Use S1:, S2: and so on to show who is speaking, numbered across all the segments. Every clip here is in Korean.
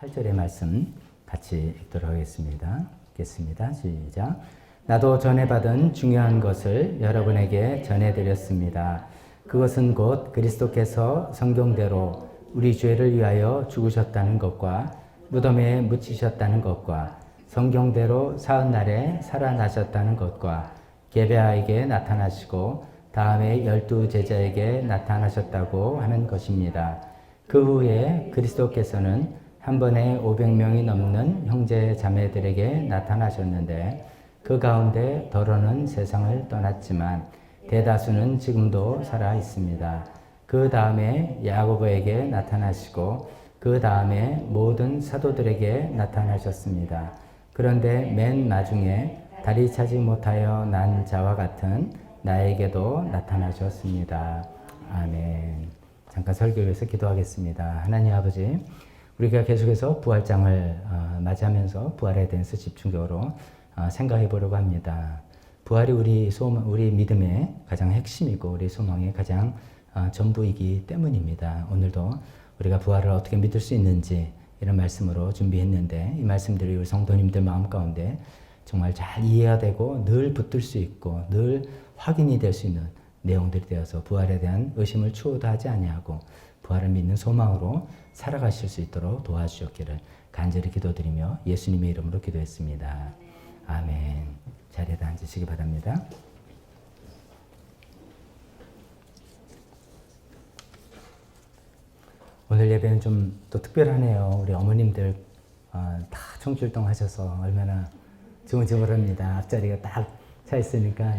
S1: 8절의 말씀 같이 읽도록 하겠습니다. 읽겠습니다. 시작. 나도 전에 받은 중요한 것을 여러분에게 전해드렸습니다. 그것은 곧 그리스도께서 성경대로 우리 죄를 위하여 죽으셨다는 것과 무덤에 묻히셨다는 것과 성경대로 사흘날에 살아나셨다는 것과 게베아에게 나타나시고 다음에 12 제자에게 나타나셨다고 하는 것입니다. 그 후에 그리스도께서는 한 번에 500명이 넘는 형제 자매들에게 나타나셨는데 그 가운데 더러는 세상을 떠났지만 대다수는 지금도 살아 있습니다. 그 다음에 야고보에게 나타나시고 그 다음에 모든 사도들에게 나타나셨습니다. 그런데 맨 마중에 다리 차지 못하여 난 자와 같은 나에게도 나타나셨습니다. 아멘. 잠깐 설교에서 기도하겠습니다. 하나님 아버지, 우리가 계속해서 부활장을 맞이하면서 부활에 대해서 집중적으로 생각해 보려고 합니다. 부활이 우리 믿음의 가장 핵심이고 우리 소망의 가장 전부이기 때문입니다. 오늘도 우리가 부활을 어떻게 믿을 수 있는지 이런 말씀으로 준비했는데 이 말씀들이 우리 성도님들 마음 가운데 정말 잘 이해가 되고 늘 붙들 수 있고 늘 확인이 될 수 있는 내용들이 되어서 부활에 대한 의심을 추호도 하지 아니하고 부활을 믿는 소망으로 살아가실 수 있도록 도와주셨기를 간절히 기도드리며 예수님의 이름으로 기도했습니다. 아멘. 자리에 앉으시기 바랍니다. 오늘 예배는 좀 또 특별하네요. 우리 어머님들 다 청출동 하셔서 얼마나 주물주물합니다. 앞자리가 딱 차 있으니까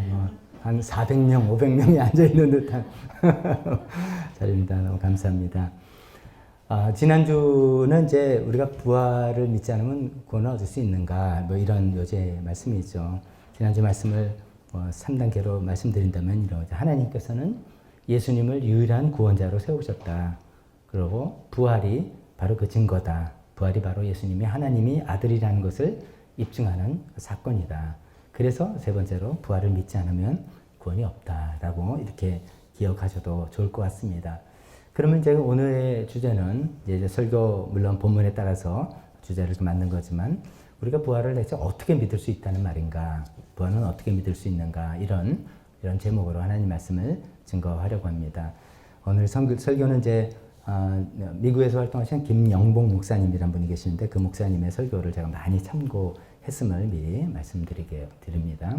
S1: 한 400명, 500명이 앉아있는 듯한 자리입니다. 너무 감사합니다. 지난주는 이제 우리가 부활을 믿지 않으면 구원을 얻을 수 있는가 이런 요제 말씀이죠. 지난주 말씀을 3단계로 말씀드린다면 이러죠. 하나님께서는 예수님을 유일한 구원자로 세우셨다. 그리고 부활이 바로 그 증거다. 부활이 바로 예수님이 하나님이 아들이라는 것을 입증하는 사건이다. 그래서 세 번째로 부활을 믿지 않으면 구원이 없다라고 이렇게 기억하셔도 좋을 것 같습니다. 그러면 제가 오늘의 주제는 이제 설교 물론 본문에 따라서 주제를 좀 만든 거지만 우리가 부활을 대체 어떻게 믿을 수 있다는 말인가? 부활은 어떻게 믿을 수 있는가? 이런 제목으로 하나님 말씀을 증거하려고 합니다. 오늘 설교는 이제 미국에서 활동하시는 김영봉 목사님이라는 분이 계시는데 그 목사님의 설교를 제가 많이 참고했음을 미리 말씀드립니다.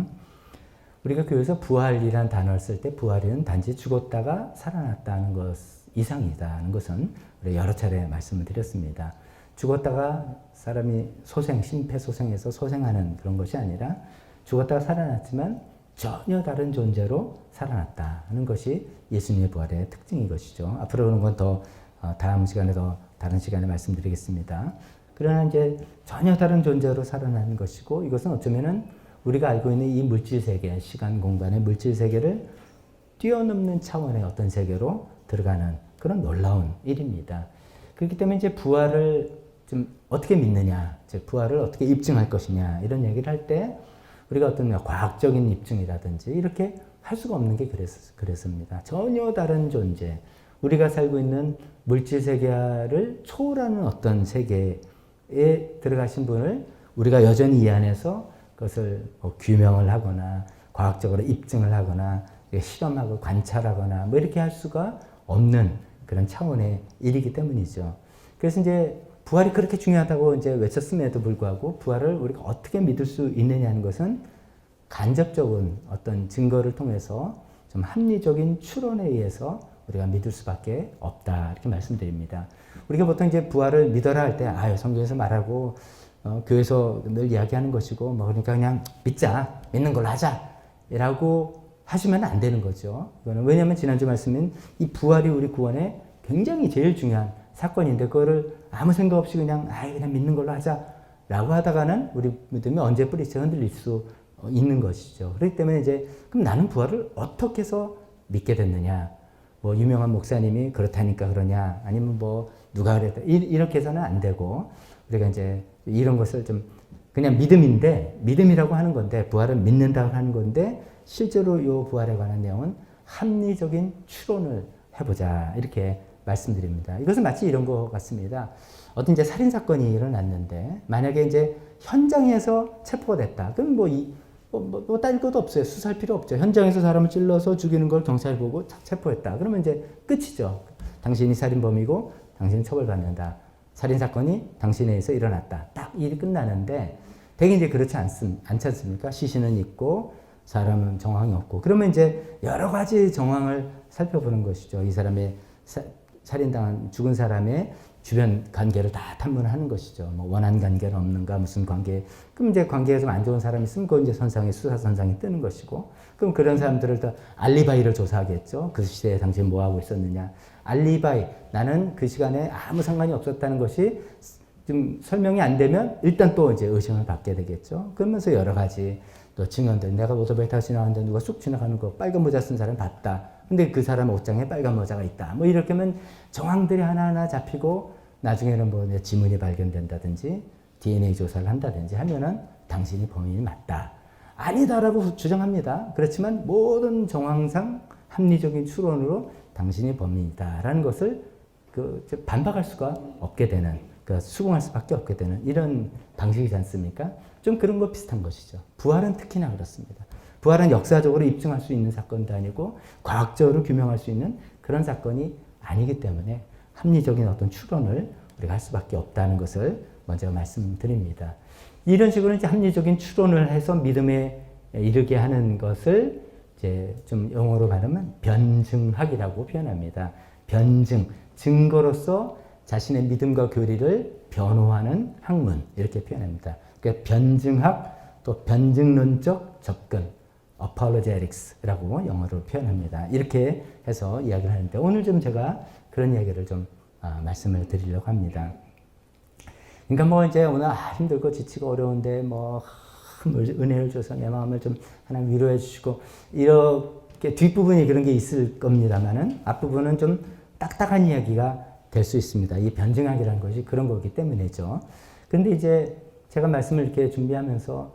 S1: 우리가 교회에서 부활이라는 단어를 쓸 때 부활은 단지 죽었다가 살아났다는 것 이상이다는 것은 우리가 여러 차례 말씀을 드렸습니다. 죽었다가 사람이 심폐소생해서 소생하는 그런 것이 아니라 죽었다가 살아났지만 전혀 다른 존재로 살아났다는 것이 예수님의 부활의 특징인 것이죠. 앞으로 그런 건 더 다음 시간에 더 다른 시간에 말씀드리겠습니다. 그러나 이제 전혀 다른 존재로 살아나는 것이고 이것은 어쩌면은 우리가 알고 있는 이 물질 세계, 시간 공간의 물질 세계를 뛰어넘는 차원의 어떤 세계로 들어가는 그런 놀라운 일입니다. 그렇기 때문에 이제 부활을 좀 어떻게 믿느냐, 즉 부활을 어떻게 입증할 것이냐 이런 얘기를 할 때 우리가 어떤 과학적인 입증이라든지 이렇게 할 수가 없는 게 그랬습니다. 전혀 다른 존재, 우리가 살고 있는 물질 세계를 초월하는 어떤 세계에 들어가신 분을 우리가 여전히 이 안에서 그것을 규명을 하거나 과학적으로 입증을 하거나 실험하고 관찰하거나 이렇게 할 수가 없는 그런 차원의 일이기 때문이죠. 그래서 이제 부활이 그렇게 중요하다고 이제 외쳤음에도 불구하고 부활을 우리가 어떻게 믿을 수 있느냐는 것은 간접적인 어떤 증거를 통해서 좀 합리적인 추론에 의해서 우리가 믿을 수밖에 없다 이렇게 말씀드립니다. 우리가 보통 이제 부활을 믿어라 할 때 성경에서 말하고 교회에서 늘 이야기하는 것이고 그러니까 그냥 믿는 걸로 하자라고 하시면 안 되는 거죠. 왜냐하면 지난주 말씀은 이 부활이 우리 구원에 굉장히 제일 중요한 사건인데 그거를 아무 생각 없이 그냥 믿는 걸로 하자라고 하다가는 우리 믿음이 언제 뿌리채 흔들릴 수 있는 것이죠. 그렇기 때문에 이제 그럼 나는 부활을 어떻게 해서 믿게 됐느냐? 유명한 목사님이 그렇다니까 그러냐? 아니면 누가 그랬다? 이렇게 해서는 안 되고 우리가 이제 이런 것을 좀 그냥 믿음이라고 하는 건데 부활을 믿는다고 하는 건데 실제로 이 부활에 관한 내용은 합리적인 추론을 해보자 이렇게 말씀드립니다. 이것은 마치 이런 것 같습니다. 어떤 이제 살인 사건이 일어났는데 만약에 이제 현장에서 체포가 됐다. 그럼 뭐 따질 것도 없어요. 수사할 필요 없죠. 현장에서 사람을 찔러서 죽이는 걸 경찰이 보고 체포했다. 그러면 이제 끝이죠. 당신이 살인범이고 당신은 처벌받는다. 살인 사건이 당신에 의해서 일어났다. 딱 일이 끝나는데 되게 이제 그렇지 않지 않습니까? 시신은 있고 사람은 정황이 없고 그러면 이제 여러 가지 정황을 살펴보는 것이죠. 이 사람의 살인당한 죽은 사람의 주변 관계를 다 탐문하는 것이죠. 뭐 원한 관계는 없는가, 무슨 관계. 그럼 이제 관계가 좀 안 좋은 사람이 있으면 그건 이제 수사 선상에 뜨는 것이고. 그럼 그런 사람들을 또 알리바이를 조사하겠죠. 그 시대에 당신 뭐 하고 있었느냐. 알리바이. 나는 그 시간에 아무 상관이 없었다는 것이 좀 설명이 안 되면 일단 또 이제 의심을 받게 되겠죠. 그러면서 여러 가지 또 증언들. 내가 오토바이 타고 지나가는데 누가 쑥 지나가는 거 빨간 모자 쓴 사람 봤다. 근데 그 사람 옷장에 빨간 모자가 있다. 뭐 이렇게 하면 정황들이 하나하나 잡히고 나중에는 뭐 지문이 발견된다든지 DNA 조사를 한다든지 하면은 당신이 범인이 맞다. 아니다라고 주장합니다. 그렇지만 모든 정황상 합리적인 추론으로 당신이 범인이다라는 것을 반박할 수가 없게 되는, 수긍할 수밖에 없게 되는 이런 방식이지 않습니까? 좀 그런 거 비슷한 것이죠. 부활은 특히나 그렇습니다. 부활은 역사적으로 입증할 수 있는 사건도 아니고 과학적으로 규명할 수 있는 그런 사건이 아니기 때문에 합리적인 어떤 추론을 우리가 할 수밖에 없다는 것을 먼저 말씀드립니다. 이런 식으로 이제 합리적인 추론을 해서 믿음에 이르게 하는 것을 이제 좀 영어로 말하면 변증학이라고 표현합니다. 변증, 증거로서 자신의 믿음과 교리를 변호하는 학문 이렇게 표현합니다. 그러니까 변증학 또 변증론적 접근 apologetics라고 영어로 표현합니다. 이렇게 해서 이야기를 하는데 오늘 좀 제가 그런 이야기를 좀 말씀을 드리려고 합니다. 그러니까 뭐 이제 오늘 힘들고 지치고 어려운데 뭐 은혜를 줘서 내 마음을 좀 하나님 위로해 주시고 이렇게 뒷부분이 그런 게 있을 겁니다만은 앞부분은 좀 딱딱한 이야기가 될 수 있습니다. 이 변증학이라는 것이 그런 거기 때문이죠. 그런데 이제 제가 말씀을 이렇게 준비하면서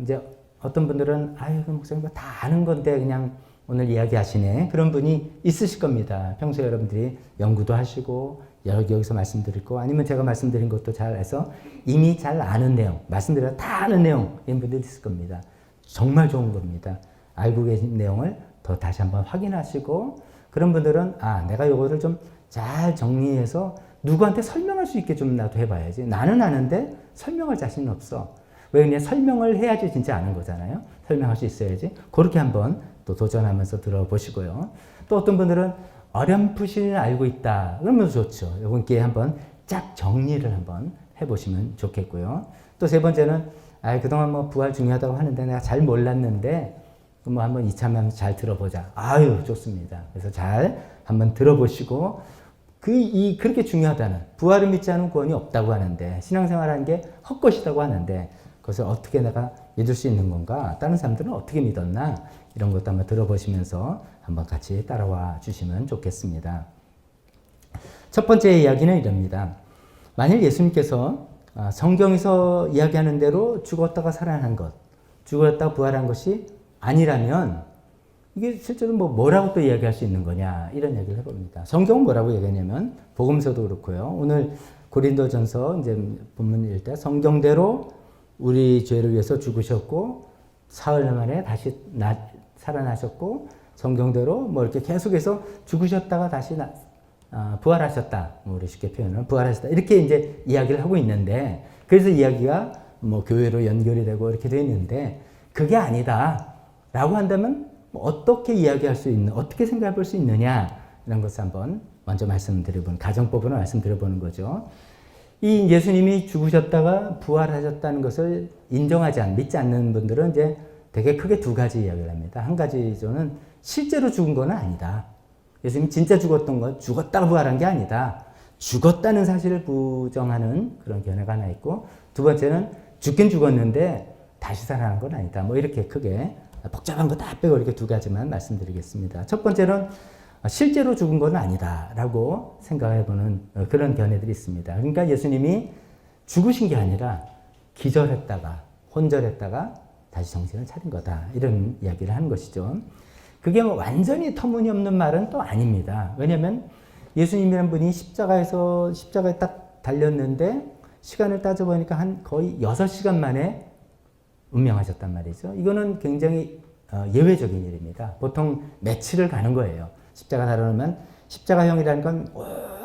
S1: 이제 어떤 분들은 아유 목사님 다 아는 건데 그냥 오늘 이야기하시네 그런 분이 있으실 겁니다. 평소에 여러분들이 연구도 하시고 여기서 말씀드리고 아니면 제가 말씀드린 것도 잘 해서 이미 잘 아는 내용 말씀드려 다 아는 내용 이런 분들이 있을 겁니다. 정말 좋은 겁니다. 알고 계신 내용을 더 다시 한번 확인하시고 그런 분들은 내가 요거를 좀 잘 정리해서 누구한테 설명할 수 있게 좀 나도 해봐야지. 나는 아는데 설명할 자신은 없어. 왜 그냥 설명을 해야지 진짜 아는 거잖아요. 설명할 수 있어야지. 그렇게 한번 또 도전하면서 들어보시고요. 또 어떤 분들은 어렴풋이 알고 있다. 그러면 좋죠. 이분께 한번 쫙 정리를 한번 해보시면 좋겠고요. 또 세 번째는 그동안 뭐 부활 중요하다고 하는데 내가 잘 몰랐는데 뭐 한번 이참에 잘 들어보자. 아유 좋습니다. 그래서 잘 한번 들어보시고 그렇게 중요하다는 부활을 믿지 않은 구원이 없다고 하는데 신앙생활하는 게 헛것이라고 하는데 그것을 어떻게 내가 믿을 수 있는 건가? 다른 사람들은 어떻게 믿었나? 이런 것도 한번 들어보시면서 한번 같이 따라와 주시면 좋겠습니다. 첫 번째 이야기는 이럽니다. 만일 예수님께서 성경에서 이야기하는 대로 죽었다가 살아난 것, 죽었다가 부활한 것이 아니라면 이게 실제로 뭐라고 또 이야기할 수 있는 거냐 이런 얘기를 해봅니다. 성경은 뭐라고 얘기하냐면 복음서도 그렇고요. 오늘 고린도전서 이제 본문일 때 성경대로 우리 죄를 위해서 죽으셨고 사흘 만에 다시 살아나셨고 성경대로 뭐 이렇게 계속해서 죽으셨다가 다시 부활하셨다. 우리 쉽게 표현을 부활하셨다. 이렇게 이제 이야기를 하고 있는데 그래서 이야기가 뭐 교회로 연결이 되고 이렇게 되어 있는데 그게 아니다라고 한다면 어떻게 이야기할 수 있는, 어떻게 생각해 볼 수 있느냐 이런 것을 한번 먼저 말씀드려보는 가정법으로 말씀드려보는 거죠. 이 예수님이 죽으셨다가 부활하셨다는 것을 믿지 않는 분들은 이제 되게 크게 두 가지 이야기를 합니다. 한 가지는 실제로 죽은 건 아니다. 예수님이 진짜 죽었다가 부활한 게 아니다. 죽었다는 사실을 부정하는 그런 견해가 하나 있고 두 번째는 죽긴 죽었는데 다시 살아난 건 아니다. 뭐 이렇게 크게 복잡한 거 다 빼고 이렇게 두 가지만 말씀드리겠습니다. 첫 번째는 실제로 죽은 건 아니다라고 생각해보는 그런 견해들이 있습니다. 그러니까 예수님이 죽으신 게 아니라 기절했다가 혼절했다가 다시 정신을 차린 거다. 이런 이야기를 하는 것이죠. 그게 뭐 완전히 터무니없는 말은 또 아닙니다. 왜냐하면 예수님이란 분이 십자가에 딱 달렸는데 시간을 따져보니까 한 거의 6시간 만에 운명하셨단 말이죠. 이거는 굉장히 예외적인 일입니다. 보통 며칠을 가는 거예요. 십자가 달아놓으면 십자가형이라는 건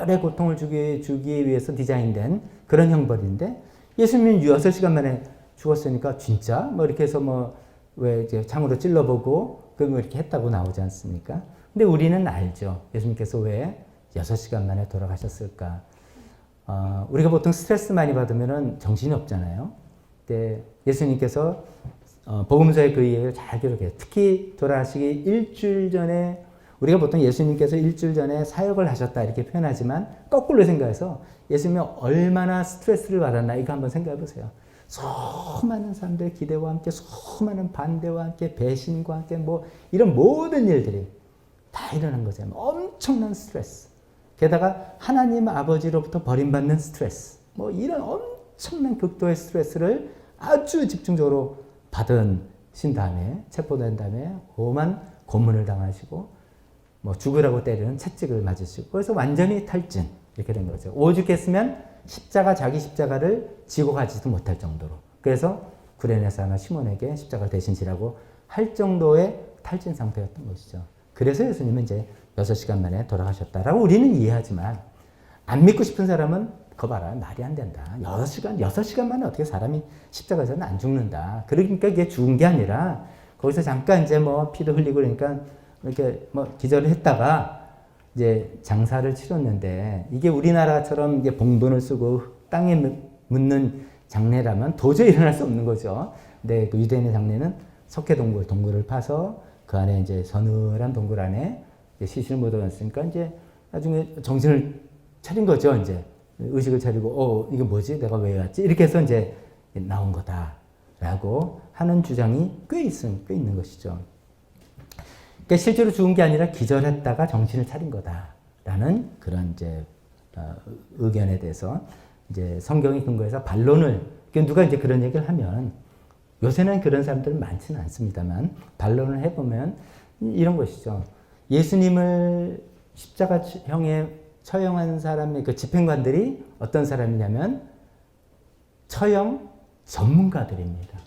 S1: 오래 고통을 주기 위해서 디자인된 그런 형벌인데 예수님은 6시간 만에 죽었으니까 진짜 뭐 이렇게 해서 뭐 왜 이제 창으로 찔러보고 그 뭐 이렇게 했다고 나오지 않습니까? 근데 우리는 알죠. 예수님께서 왜 6시간 만에 돌아가셨을까? 우리가 보통 스트레스 많이 받으면 정신이 없잖아요. 근데 예수님께서 복음서의 그 이야기를 잘 기록해요. 특히 돌아가시기 일주일 전에 우리가 보통 예수님께서 일주일 전에 사역을 하셨다 이렇게 표현하지만 거꾸로 생각해서 예수님이 얼마나 스트레스를 받았나 이거 한번 생각해 보세요. 수많은 사람들의 기대와 함께 수많은 반대와 함께 배신과 함께 뭐 이런 모든 일들이 다 일어난 거잖아요. 엄청난 스트레스. 게다가 하나님 아버지로부터 버림받는 스트레스. 뭐 이런 엄청난 극도의 스트레스를 아주 집중적으로 받으신 다음에 체포된 다음에 오만 고문을 당하시고 뭐 죽으라고 때리는 채찍을 맞으시고 그래서 완전히 탈진 이렇게 된 거죠. 오죽했으면 자기 십자가를 지고 가지도 못할 정도로 그래서 구레네 사람 시몬에게 십자가를 대신 지라고 할 정도의 탈진 상태였던 것이죠. 그래서 예수님은 이제 6시간 만에 돌아가셨다라고 우리는 이해하지만 안 믿고 싶은 사람은 그거 봐라 말이 안 된다. 6시간 만에 어떻게 사람이 십자가에서는 안 죽는다. 그러니까 이게 죽은 게 아니라 거기서 잠깐 이제 뭐 피도 흘리고 그러니까 이렇게 뭐 기절을 했다가 이제 장사를 치렀는데 이게 우리나라처럼 이게 봉돈을 쓰고 땅에 묻는 장례라면 도저히 일어날 수 없는 거죠. 근데 그 유대인의 장례는 동굴을 파서 그 안에 이제 서늘한 동굴 안에 시신을 묻어놨으니까 이제 나중에 정신을 차린 거죠. 이제 의식을 차리고 이게 뭐지? 내가 왜 왔지? 이렇게 해서 이제 나온 거다라고 하는 주장이 꽤 있는 것이죠. 그러니까 실제로 죽은 게 아니라 기절했다가 정신을 차린 거다라는 그런 이제 의견에 대해서 이제 성경이 근거해서 반론을 누가 이제 그런 얘기를 하면 요새는 그런 사람들은 많지는 않습니다만 반론을 해보면 이런 것이죠. 예수님을 십자가형에 처형한 사람의 그 집행관들이 어떤 사람이냐면 처형 전문가들입니다.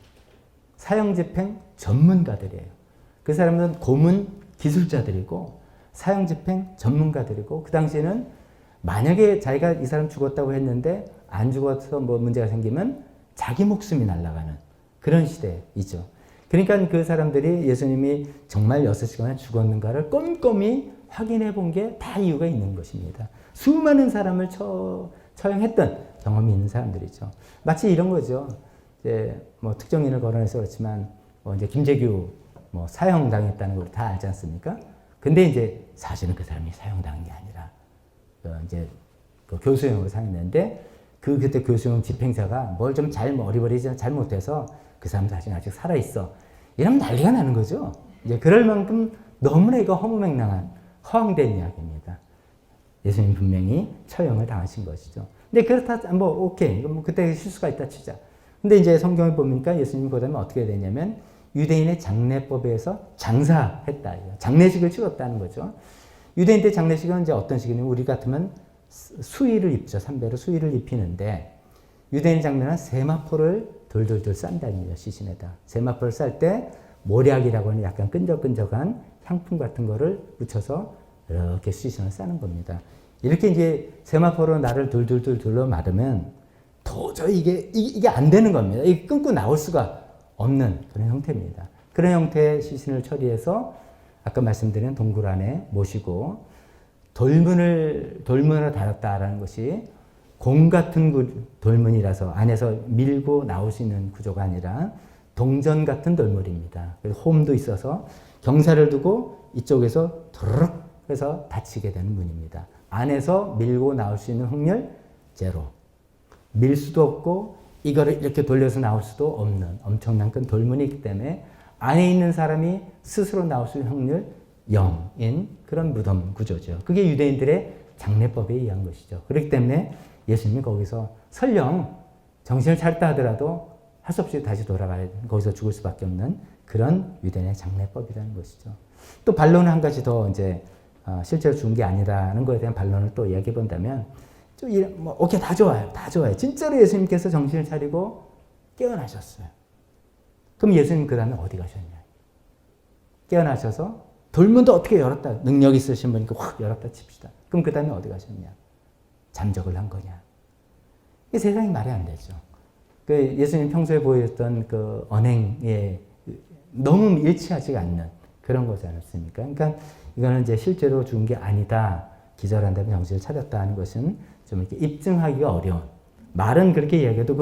S1: 사형 집행 전문가들이에요. 그 사람은 고문 기술자들이고 사형 집행 전문가들이고 그 당시에는 만약에 자기가 이 사람 죽었다고 했는데 안 죽어서 뭐 문제가 생기면 자기 목숨이 날아가는 그런 시대이죠. 그러니까 그 사람들이 예수님이 정말 6시간에 죽었는가를 꼼꼼히 확인해 본 게 다 이유가 있는 것입니다. 수많은 사람을 처형했던 경험이 있는 사람들이죠. 마치 이런 거죠. 이제 뭐 특정인을 거론해서 그렇지만 뭐 이제 김재규 뭐 사형당했다는 걸 다 알지 않습니까? 근데 이제 사실은 그 사람이 사형당한 게 아니라 이제 그 교수형으로 사형했는데 그때 교수형 집행자가 뭘 좀 어리버리 잘못해서 그 사람 사실 아직 살아 있어. 이러면 난리가 나는 거죠. 이제 그럴 만큼 너무나 이거 허무맹랑한 허황된 이야기입니다. 예수님 분명히 처형을 당하신 것이죠. 근데 그렇다 뭐 오케이 뭐 그때 실수가 있다 치자. 근데 이제 성경을 보니까 예수님 그다음에 어떻게 되냐면 유대인의 장례법에서 장사했다. 장례식을 치렀다는 거죠. 유대인 때 장례식은 이제 어떤 식이냐면 우리 같으면 수의를 입죠. 삼배로 수의를 입히는데 유대인 장례는 세마포를 돌돌돌 싼다니요. 시신에다. 세마포를 쌀 때 모략이라고 하는 약간 끈적끈적한 향품 같은 거를 묻혀서 이렇게 시신을 싸는 겁니다. 이렇게 이제 세마포로 나를 돌돌돌 둘러 맞으면 도저히 이게 안 되는 겁니다. 이게 끊고 나올 수가 없는 그런 형태입니다. 그런 형태의 시신을 처리해서 아까 말씀드린 동굴 안에 모시고 돌문을 달았다라는 것이 공 같은 돌문이라서 안에서 밀고 나올 수 있는 구조가 아니라 동전 같은 돌문입니다. 그래서 홈도 있어서 경사를 두고 이쪽에서 드르륵 해서 닫히게 되는 문입니다. 안에서 밀고 나올 수 있는 확률 제로. 밀 수도 없고 이거를 이렇게 돌려서 나올 수도 없는 엄청난 큰 돌문이 있기 때문에 안에 있는 사람이 스스로 나올 수 있는 확률 0인 그런 무덤 구조죠. 그게 유대인들의 장례법에 의한 것이죠. 그렇기 때문에 예수님이 거기서 설령 정신을 차렸다 하더라도 할 수 없이 다시 돌아가야 거기서 죽을 수밖에 없는 그런 유대인의 장례법이라는 것이죠. 또 반론을 한 가지 더 이제 실제로 죽은 게 아니라는 것에 대한 반론을 또 이야기해 본다면 오케이, 다 좋아요. 다 좋아요. 진짜로 예수님께서 정신을 차리고 깨어나셨어요. 그럼 예수님 그 다음에 어디 가셨냐? 깨어나셔서 돌문도 어떻게 열었다. 능력 있으신 분이니까 확 열었다 칩시다. 그럼 그 다음에 어디 가셨냐? 잠적을 한 거냐? 이 세상이 말이 안 되죠. 그 예수님 평소에 보였던 그 언행에 너무 일치하지 않는 그런 거지 않습니까? 그러니까 이거는 이제 실제로 죽은 게 아니다. 기절한 다음에 정신을 차렸다 하는 것은 좀 이렇게 입증하기가 어려운. 말은 그렇게 이야기해도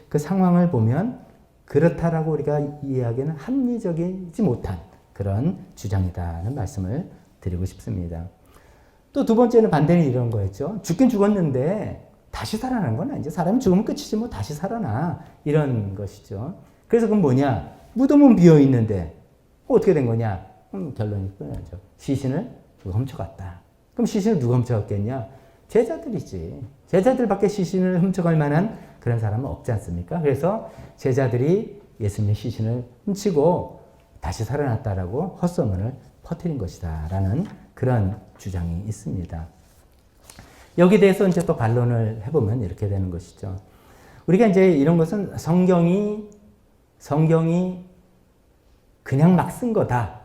S1: 그 상황을 보면 그렇다라고 우리가 이야기하기는 합리적이지 못한 그런 주장이다는 말씀을 드리고 싶습니다. 또 두 번째는 반대는 이런 거였죠. 죽긴 죽었는데 다시 살아나는 건 아니죠. 사람이 죽으면 끝이지 뭐 다시 살아나. 이런 것이죠. 그래서 그건 뭐냐? 무덤은 비어 있는데 어떻게 된 거냐? 결론이 끝나죠. 시신을 누가 훔쳐갔다. 그럼 시신을 누가 훔쳐갔겠냐? 제자들이지. 제자들밖에 시신을 훔쳐갈 만한 그런 사람은 없지 않습니까? 그래서 제자들이 예수님의 시신을 훔치고 다시 살아났다라고 헛소문을 퍼뜨린 것이다 라는 그런 주장이 있습니다. 여기에 대해서 이제 또 반론을 해보면 이렇게 되는 것이죠. 우리가 이제 이런 것은 성경이 그냥 막 쓴 거다.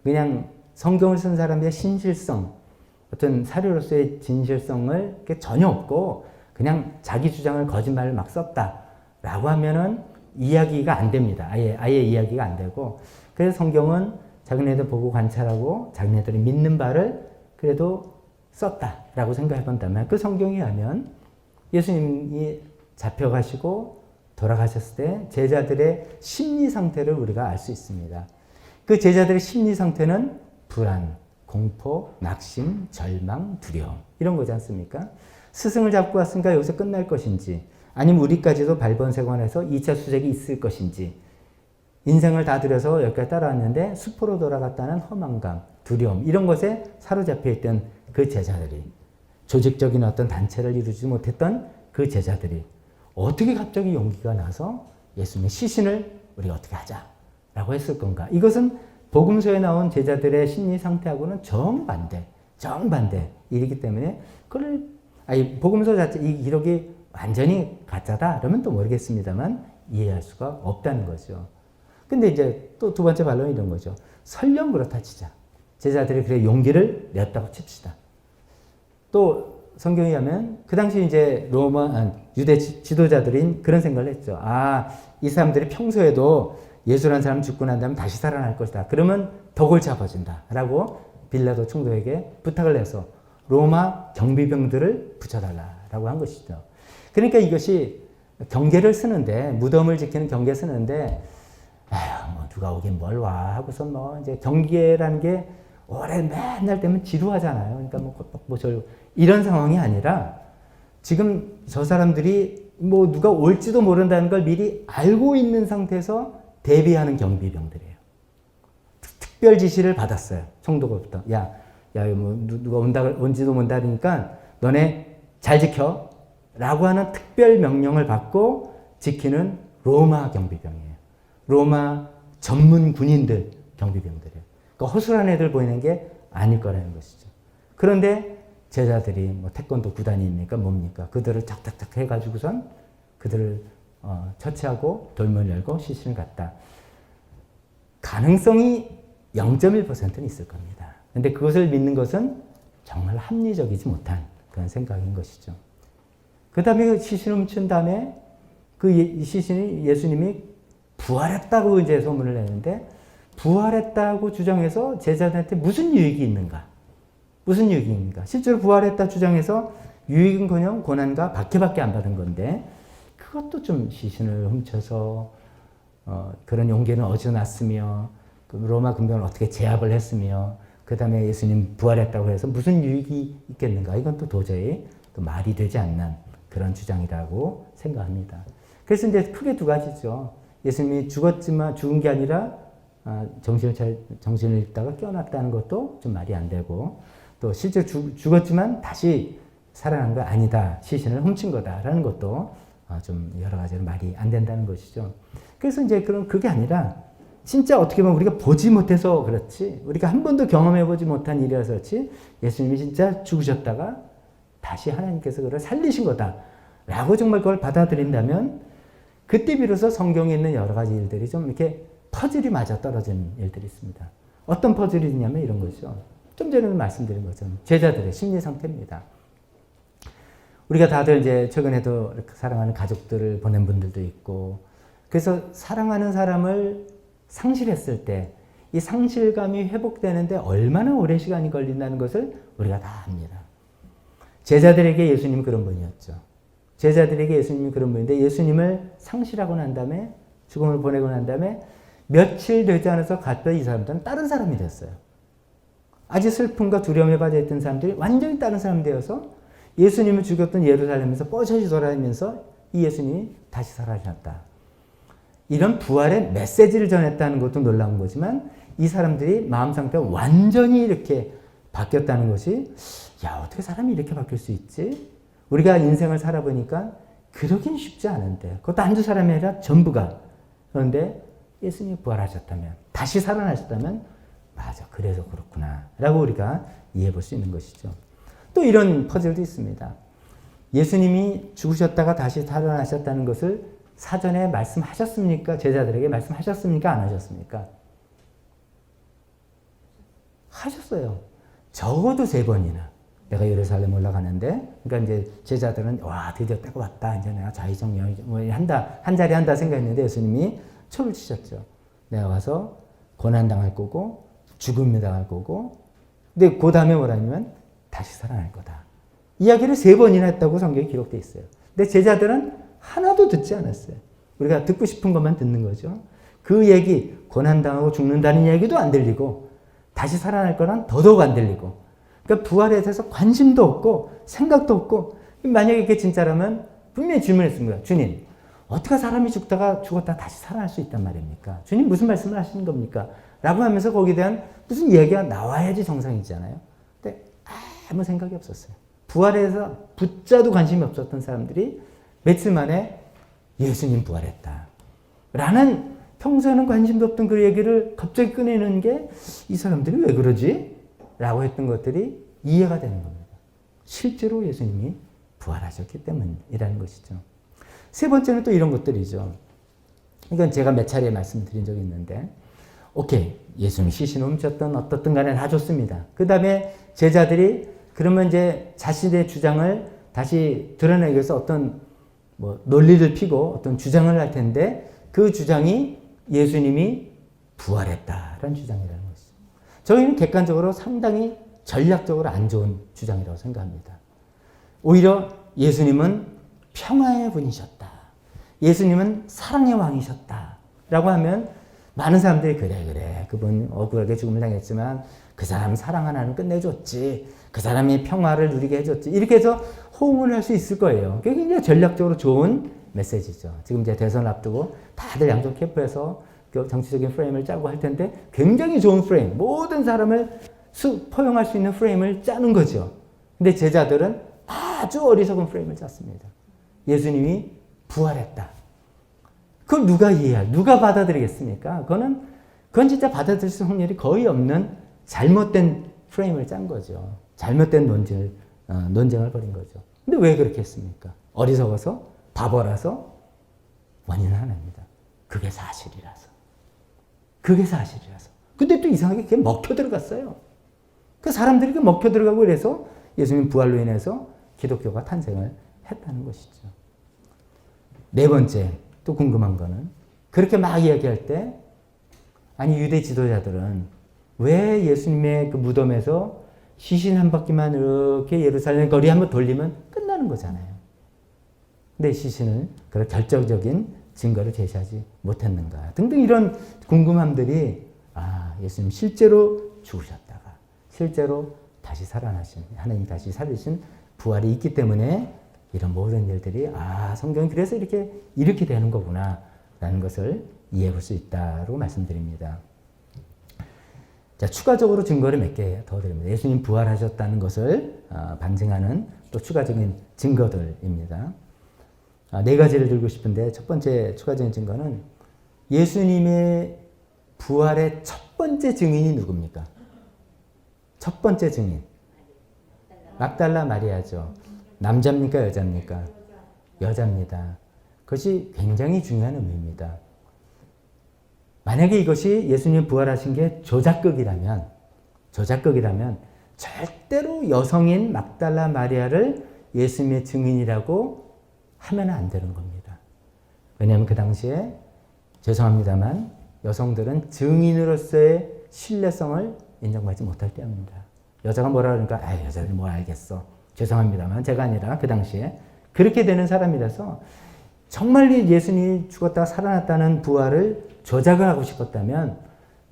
S1: 그냥 성경을 쓴 사람의 신실성, 어떤 사료로서의 진실성을 전혀 없고 그냥 자기 주장을 거짓말을 막 썼다라고 하면은 이야기가 안 됩니다. 아예 이야기가 안 되고, 그래서 성경은 자기네들 보고 관찰하고 자기네들이 믿는 바를 그래도 썼다라고 생각해 본다면 그 성경에 하면 예수님이 잡혀가시고 돌아가셨을 때 제자들의 심리 상태를 우리가 알 수 있습니다. 그 제자들의 심리 상태는 불안, 공포, 낙심, 절망, 두려움 이런 거지 않습니까? 스승을 잡고 왔으니까 여기서 끝날 것인지, 아니면 우리까지도 발본색원에서 2차 수색이 있을 것인지, 인생을 다 들여서 여기까지 따라왔는데 수포로 돌아갔다는 허망감, 두려움 이런 것에 사로잡혀 있던 그 제자들이, 조직적인 어떤 단체를 이루지 못했던 그 제자들이 어떻게 갑자기 용기가 나서 예수님의 시신을 우리가 어떻게 하자라고 했을 건가? 이것은 복음서에 나온 제자들의 심리 상태하고는 정반대 일이기 때문에 복음서 자체 이 기록이 완전히 가짜다 그러면 또 모르겠습니다만 이해할 수가 없다는 거죠. 근데 이제 또 두 번째 반론은 이런 거죠. 설령 그렇다 치자. 제자들이 그래 용기를 냈다고 칩시다. 또 성경에 하면 그 당시 이제 유대 지도자들인 그런 생각을 했죠. 이 사람들이 평소에도 예수라는 사람 죽고 난 다음에 다시 살아날 것이다. 그러면 더 골치 아파진다. 라고 빌라도 총독에게 부탁을 해서 로마 경비병들을 붙여달라고 한 것이죠. 그러니까 이것이 경계를 쓰는데, 무덤을 지키는 경계 쓰는데, 뭐 누가 오긴 뭘 와 하고서 뭐 이제 경계라는 게 오래 맨날 되면 지루하잖아요. 그러니까 이런 상황이 아니라 지금 저 사람들이 뭐 누가 올지도 모른다는 걸 미리 알고 있는 상태에서 대비하는 경비병들이에요. 특별 지시를 받았어요. 총독으로부터. 뭐 누가 온지도 모른다니까 너네 잘 지켜. 라고 하는 특별 명령을 받고 지키는 로마 경비병이에요. 로마 전문 군인들 경비병들이에요. 그러니까 허술한 애들 보이는 게 아닐 거라는 것이죠. 그런데 제자들이 뭐 태권도 구단입니까? 뭡니까? 그들을 착착착 해가지고선 그들을 처치하고 돌문을 열고 시신을 갖다. 가능성이 0.1%는 있을 겁니다. 근데 그것을 믿는 것은 정말 합리적이지 못한 그런 생각인 것이죠. 그 다음에 시신을 훔친 다음에 그 시신이 예수님이 부활했다고 이제 소문을 내는데, 부활했다고 주장해서 제자들한테 무슨 유익이 있는가? 무슨 유익이 있는가? 실제로 부활했다 주장해서 유익은커녕 고난과 박해밖에 안 받은 건데, 그것도 좀 시신을 훔쳐서 그런 용기는 어디서 났으며, 그 로마 군병을 어떻게 제압을 했으며, 그 다음에 예수님 부활했다고 해서 무슨 유익이 있겠는가? 이건 또 도저히 또 말이 되지 않는 그런 주장이라고 생각합니다. 그래서 이제 크게 두 가지죠. 예수님이 죽었지만 죽은 게 아니라 정신을 잃다가 깨어났다는 것도 좀 말이 안 되고, 또 실제 죽었지만 다시 살아난 거 아니다. 시신을 훔친 거다라는 것도 좀 여러 가지로 말이 안 된다는 것이죠. 그래서 이제 그게 아니라 진짜 어떻게 보면 우리가 보지 못해서 그렇지, 우리가 한 번도 경험해 보지 못한 일이라서 그렇지, 예수님이 진짜 죽으셨다가 다시 하나님께서 그를 살리신 거다 라고 정말 그걸 받아들인다면 그때 비로소 성경에 있는 여러 가지 일들이 좀 이렇게 퍼즐이 맞아 떨어지는 일들이 있습니다. 어떤 퍼즐이 있냐면 이런 거죠. 좀 전에도 말씀드린 것처럼 제자들의 심리 상태입니다. 우리가 다들 이제 최근에도 사랑하는 가족들을 보낸 분들도 있고, 그래서 사랑하는 사람을 상실했을 때 이 상실감이 회복되는데 얼마나 오랜 시간이 걸린다는 것을 우리가 다 압니다. 제자들에게 예수님은 그런 분이었죠. 제자들에게 예수님이 그런 분인데 예수님을 상실하고 난 다음에 죽음을 보내고 난 다음에 며칠 되지 않아서 갔더니 이 사람들은 다른 사람이 됐어요. 아주 슬픔과 두려움에 빠져있던 사람들이 완전히 다른 사람이 되어서 예수님을 죽였던 예루살렘에서 뻐셔시 돌아다니면서 이 예수님이 다시 살아나셨다. 이런 부활의 메시지를 전했다는 것도 놀라운 거지만 이 사람들이 마음 상태가 완전히 이렇게 바뀌었다는 것이 야, 어떻게 사람이 이렇게 바뀔 수 있지? 우리가 인생을 살아보니까 그러긴 쉽지 않은데 그것도 한두 사람이 아니라 전부가. 그런데 예수님이 부활하셨다면 다시 살아나셨다면 맞아, 그래서 그렇구나 라고 우리가 이해해 볼 수 있는 것이죠. 또 이런 퍼즐도 있습니다. 예수님이 죽으셨다가 다시 살아나셨다는 것을 사전에 말씀하셨습니까? 제자들에게 말씀하셨습니까? 안 하셨습니까? 하셨어요. 적어도 3번이나. 내가 예루살렘 올라가는데, 그러니까 이제 제자들은 와, 드디어 때가 왔다. 이제 내가 자의정령 한다, 한 자리 한다 생각했는데 예수님이 초를 치셨죠. 내가 가서 고난 당할 거고 죽음이 당할 거고, 근데 그 다음에 뭐라냐면 다시 살아날 거다. 이야기를 3번이나 했다고 성경에 기록되어 있어요. 근데 제자들은 하나도 듣지 않았어요. 우리가 듣고 싶은 것만 듣는 거죠. 그 얘기, 고난당하고 죽는다는 얘기도 안 들리고 다시 살아날 거란 더더욱 안 들리고, 그러니까 부활에 대해서 관심도 없고 생각도 없고, 만약에 이게 진짜라면 분명히 질문했습니다. 주님, 어떻게 사람이 죽었다 다시 살아날 수 있단 말입니까? 주님 무슨 말씀을 하시는 겁니까? 라고 하면서 거기에 대한 무슨 얘기가 나와야지 정상이잖아요. 근데 아무 생각이 없었어요. 부활에서 붙자도 관심이 없었던 사람들이 며칠 만에 예수님 부활했다 라는 평소에는 관심도 없던 그 얘기를 갑자기 꺼내는 게 이 사람들이 왜 그러지? 라고 했던 것들이 이해가 되는 겁니다. 실제로 예수님이 부활하셨기 때문이라는 것이죠. 3번째는 또 이런 것들이죠. 이건 제가 몇 차례 말씀드린 적이 있는데, 오케이, 예수님이 시신을 훔쳤던 어떻든 간에 다 좋습니다. 그 다음에 제자들이 그러면 이제 자신의 주장을 다시 드러내기 위해서 어떤 논리를 피고 어떤 주장을 할 텐데, 그 주장이 예수님이 부활했다라는 주장이라는 것이죠. 저희는 객관적으로 상당히 전략적으로 안 좋은 주장이라고 생각합니다. 오히려 예수님은 평화의 분이셨다. 예수님은 사랑의 왕이셨다. 라고 하면 많은 사람들이 그래 그분 억울하게 죽음을 당했지만 그 사람 사랑 하나는 끝내줬지. 그 사람이 평화를 누리게 해줬지. 이렇게 해서 호응을 할 수 있을 거예요. 그게 굉장히 전략적으로 좋은 메시지죠. 지금 이제 대선 앞두고 다들 양쪽 캠프에서 정치적인 프레임을 짜고 할 텐데 굉장히 좋은 프레임, 모든 사람을 포용할 수 있는 프레임을 짜는 거죠. 근데 제자들은 아주 어리석은 프레임을 짰습니다. 예수님이 부활했다. 그걸 누가 받아들이겠습니까? 그건 진짜 받아들일 수 있는 확률이 거의 없는 잘못된 프레임을 짠 거죠. 잘못된 논쟁을 벌인 거죠. 근데 왜 그렇게 했습니까? 어리석어서? 바보라서? 원인은 하나입니다. 그게 사실이라서. 근데 또 이상하게 그게 먹혀 들어갔어요. 그 사람들이 먹혀 들어가고 이래서 예수님 부활로 인해서 기독교가 탄생을 했다는 것이죠. 4번째, 또 궁금한 거는 그렇게 막 이야기할 때, 아니 유대 지도자들은 왜 예수님의 그 무덤에서 시신 한 바퀴만 이렇게 예루살렘 거리 한번 돌리면 끝나는 거잖아요. 근데 시신은 그런 결정적인 증거를 제시하지 못했는가 등등 이런 궁금함들이, 예수님 실제로 죽으셨다가 실제로 다시 살아나신, 하나님 다시 살리신 부활이 있기 때문에 이런 모든 일들이 성경이 그래서 이렇게 되는 거구나 라는 것을 이해해 볼 수 있다고 말씀드립니다. 자, 추가적으로 증거를 몇 개 더 드립니다. 예수님 부활하셨다는 것을 반증하는 또 추가적인 증거들입니다. 4가지를 들고 싶은데, 첫 번째 추가적인 증거는 예수님의 부활의 첫 번째 증인이 누굽니까? 첫 번째 증인. 막달라 마리아죠. 남자입니까? 여자입니까? 여자입니다. 그것이 굉장히 중요한 의미입니다. 만약에 이것이 예수님 부활하신 게 조작극이라면 절대로 여성인 막달라 마리아를 예수님의 증인이라고 하면 안 되는 겁니다. 왜냐하면 그 당시에 죄송합니다만 여성들은 증인으로서의 신뢰성을 인정받지 못할 때입니다. 여자가 뭐라 그러니까 여자들이 뭘 알겠어. 죄송합니다만 제가 아니라 그 당시에 그렇게 되는 사람이라서 정말 예수님이 죽었다가 살아났다는 부활을 조작을 하고 싶었다면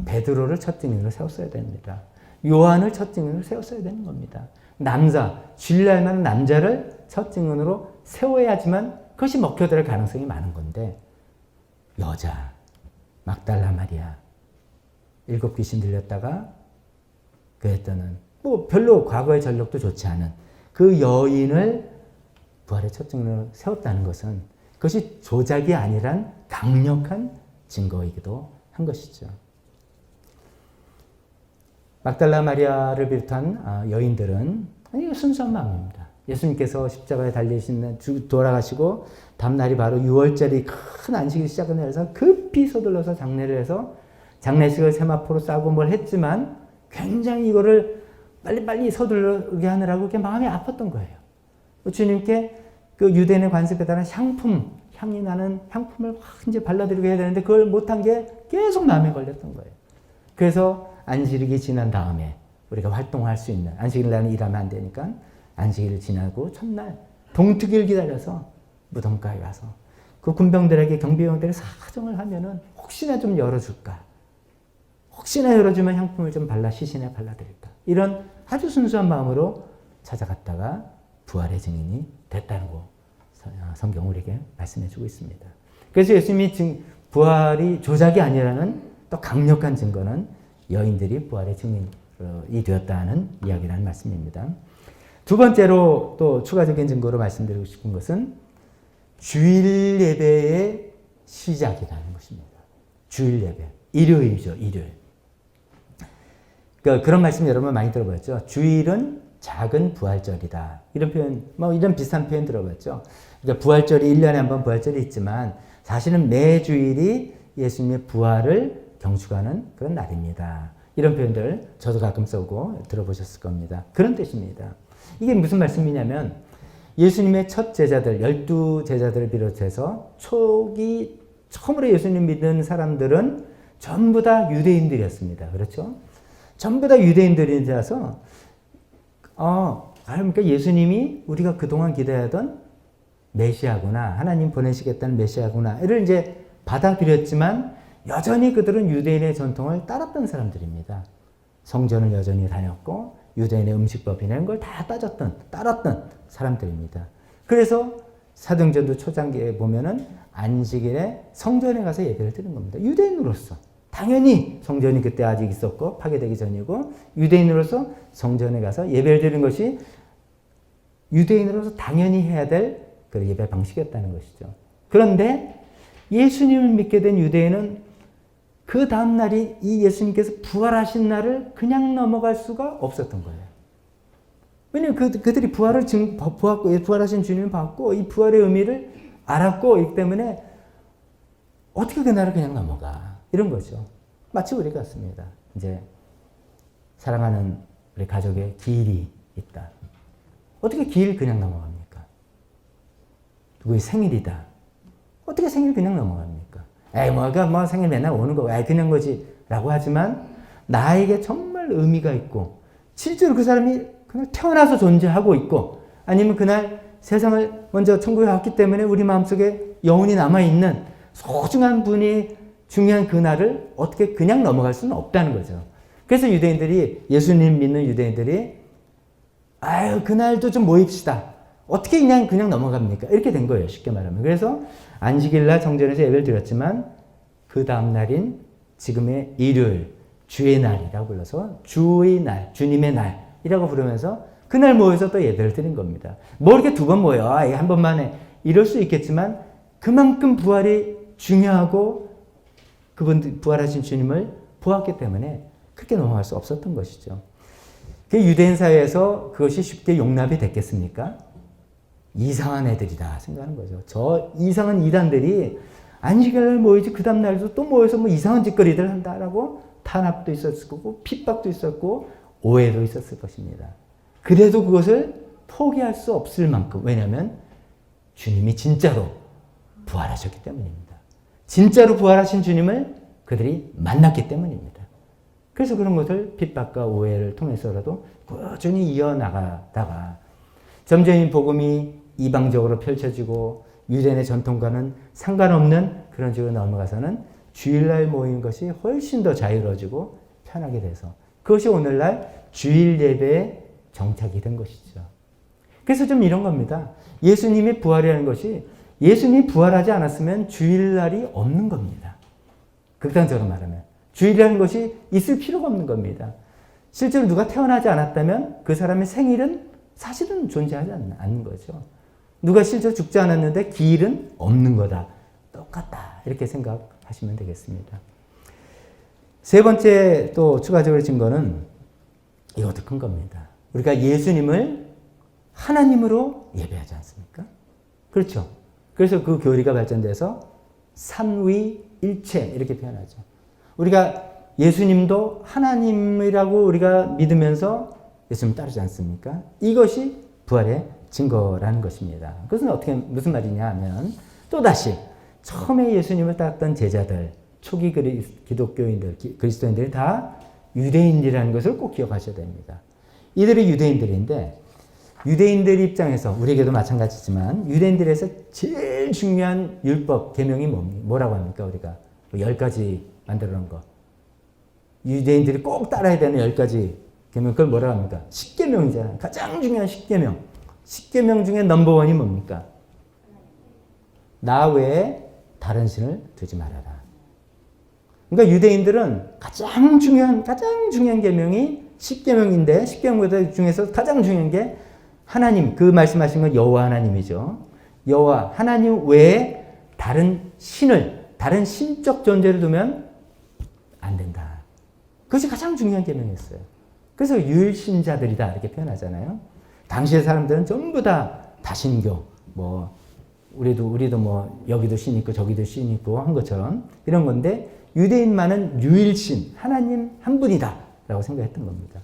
S1: 베드로를 첫 증인으로 세웠어야 됩니다. 요한을 첫 증인으로 세웠어야 되는 겁니다. 남자, 신뢰할 만한 남자를 첫 증인으로 세워야지만 그것이 먹혀들 가능성이 많은 건데 여자, 막달라 마리아 7 귀신 들렸다가 그랬더는 뭐 별로 과거의 전력도 좋지 않은 그 여인을 부활의 첫 증인으로 세웠다는 것은 그것이 조작이 아니란 강력한 증거이기도 한 것이죠. 막달라 마리아를 비롯한 여인들은 순수한 마음입니다. 예수님께서 십자가에 달리신 돌아가시고 다음날이 바로 6월절이 큰 안식일 시작을 해서 급히 서둘러서 장례를 해서 장례식을 세마포로 싸고 뭘 했지만 굉장히 이거를 빨리빨리 서두르게 하느라고 그렇게 마음이 아팠던 거예요. 주님께 그 유대인의 관습에다가 향이 나는 향품을 막 이제 발라드리고 해야 되는데 그걸 못한 게 계속 마음에 걸렸던 거예요. 그래서 안식일이 지난 다음에 우리가 활동할 수 있는, 안식일 날은 일하면 안 되니까 안식일을 지나고 첫날 동특일 기다려서 무덤가에 가서 그 군병들에게 경비병들이 사정을 하면은 혹시나 좀 열어줄까? 혹시나 열어주면 향품을 좀 시신에 발라드릴까? 이런 아주 순수한 마음으로 찾아갔다가 부활의 증인이 됐다는 거 성경 우리에게 말씀해주고 있습니다. 그래서 예수님이 부활이 조작이 아니라는 또 강력한 증거는 여인들이 부활의 증인이 되었다는 이야기라는 말씀입니다. 두 번째로 또 추가적인 증거로 말씀드리고 싶은 것은 주일 예배의 시작이라는 것입니다. 주일 예배. 일요일이죠, 일요일. 그러니까 그런 말씀 여러분 많이 들어봤죠. 주일은 작은 부활절이다. 이런 표현, 이런 비슷한 표현 들어봤죠. 그러니까 부활절이 1년에 한 번 부활절이 있지만 사실은 매 주일이 예수님의 부활을 경축하는 그런 날입니다. 이런 표현들 저도 가끔 쓰고 들어보셨을 겁니다. 그런 뜻입니다. 이게 무슨 말씀이냐면 예수님의 첫 제자들, 12제자들을 비롯해서 처음으로 예수님 믿는 사람들은 전부 다 유대인들이었습니다. 그렇죠? 전부 다 유대인들이라서 그러니까 예수님이 우리가 그동안 기대하던 메시아구나, 하나님 보내시겠다는 메시아구나를 이제 받아들였지만 여전히 그들은 유대인의 전통을 따랐던 사람들입니다. 성전을 여전히 다녔고 유대인의 음식법이나 이런 걸 다 따랐던 사람들입니다. 그래서 사도행전도 초장기에 보면은 안식일에 성전에 가서 예배를 드리는 겁니다. 유대인으로서. 당연히 성전이 그때 아직 있었고 파괴되기 전이고 유대인으로서 성전에 가서 예배를 드리는 것이 유대인으로서 당연히 해야 될 그 예배 방식이었다는 것이죠. 그런데 예수님을 믿게 된 유대인은 그 다음 날이 이 예수님께서 부활하신 날을 그냥 넘어갈 수가 없었던 거예요. 왜냐하면 그들이 부활하신 주님을 봤고 이 부활의 의미를 알았고 있기 때문에 어떻게 그 날을 그냥 넘어가. 이런 거죠. 마치 우리 같습니다. 이제 사랑하는 우리 가족의 기일이 있다. 어떻게 기일 그냥 넘어갑니까? 누구의 생일이다. 어떻게 생일 그냥 넘어갑니까? 뭐가 생일 맨날 오는 거, 그냥 거지. 라고 하지만 나에게 정말 의미가 있고 실제로 그 사람이 그냥 태어나서 존재하고 있고 아니면 그날 세상을 먼저 천국에 왔기 때문에 우리 마음속에 영혼이 남아있는 소중한 분이 중요한 그날을 어떻게 그냥 넘어갈 수는 없다는 거죠. 그래서 유대인들이, 예수님 믿는 유대인들이 그날도 좀 모입시다. 어떻게 그냥 넘어갑니까? 이렇게 된 거예요. 쉽게 말하면. 그래서 안식일날 성전에서 예배를 드렸지만 그 다음 날인 지금의 일요일, 주의 날이라고 불러서 주의 날, 주님의 날이라고 부르면서 그날 모여서 또 예배를 드린 겁니다. 뭐 이렇게 두 번 모여. 한 번만에. 이럴 수 있겠지만 그만큼 부활이 중요하고 그분 부활하신 주님을 보았기 때문에 그렇게 넘어갈 수 없었던 것이죠. 그 유대인 사회에서 그것이 쉽게 용납이 됐겠습니까? 이상한 애들이다 생각하는 거죠. 저 이상한 이단들이 안식일날 모이지 그 다음날도 또 모여서 뭐 이상한 짓거리들 한다라고 탄압도 있었을 거고 핍박도 있었고 오해도 있었을 것입니다. 그래도 그것을 포기할 수 없을 만큼, 왜냐하면 주님이 진짜로 부활하셨기 때문입니다. 진짜로 부활하신 주님을 그들이 만났기 때문입니다. 그래서 그런 것을 핍박과 오해를 통해서라도 꾸준히 이어나가다가 점점 이 복음이 이방적으로 펼쳐지고 유대인의 전통과는 상관없는 그런 식으로 넘어가서는 주일날 모이는 것이 훨씬 더 자유로워지고 편하게 돼서 그것이 오늘날 주일 예배의 정착이 된 것이죠. 그래서 좀 이런 겁니다. 예수님이 부활이라는 것이 예수님이 부활하지 않았으면 주일날이 없는 겁니다. 극단적으로 말하면. 주일이라는 것이 있을 필요가 없는 겁니다. 실제로 누가 태어나지 않았다면 그 사람의 생일은 사실은 존재하지 않는 거죠. 누가 실제로 죽지 않았는데 기일은 없는 거다. 똑같다. 이렇게 생각하시면 되겠습니다. 세 번째 또 추가적으로 증거는 이것도 큰 겁니다. 우리가 예수님을 하나님으로 예배하지 않습니까? 그렇죠. 그래서 그 교리가 발전돼서 삼위일체 이렇게 표현하죠. 우리가 예수님도 하나님이라고 우리가 믿으면서 예수님 따르지 않습니까? 이것이 부활의 증거라는 것입니다. 그것은 어떻게 무슨 말이냐 하면 또다시 처음에 예수님을 따랐던 제자들, 초기 기독교인들, 그리스도인들이 다 유대인이라는 것을 꼭 기억하셔야 됩니다. 이들이 유대인들인데 유대인들 입장에서 우리에게도 마찬가지지만 유대인들에서 제일 중요한 율법, 계명이 뭐라고 합니까? 우리가 10가지 만들어 놓은 거. 유대인들이 꼭 따라야 되는 10가지 계명, 그걸 뭐라고 합니까? 십계명이잖아요. 가장 중요한 십계명. 십계명 중에 넘버원이 뭡니까? 나 외에 다른 신을 두지 말아라. 그러니까 유대인들은 가장 중요한 계명이 십계명인데 십계명 중에서 가장 중요한 게 하나님, 그 말씀하신 건 여호와 하나님이죠. 여호와 하나님 외에 다른 신을, 다른 신적 존재를 두면 안 된다. 그것이 가장 중요한 계명이었어요. 그래서 유일신자들이다 이렇게 표현하잖아요. 당시의 사람들은 전부 다 다신교, 뭐 우리도 뭐 여기도 신 있고 저기도 신 있고 한 것처럼 이런 건데 유대인만은 유일신, 하나님 한 분이다라고 생각했던 겁니다.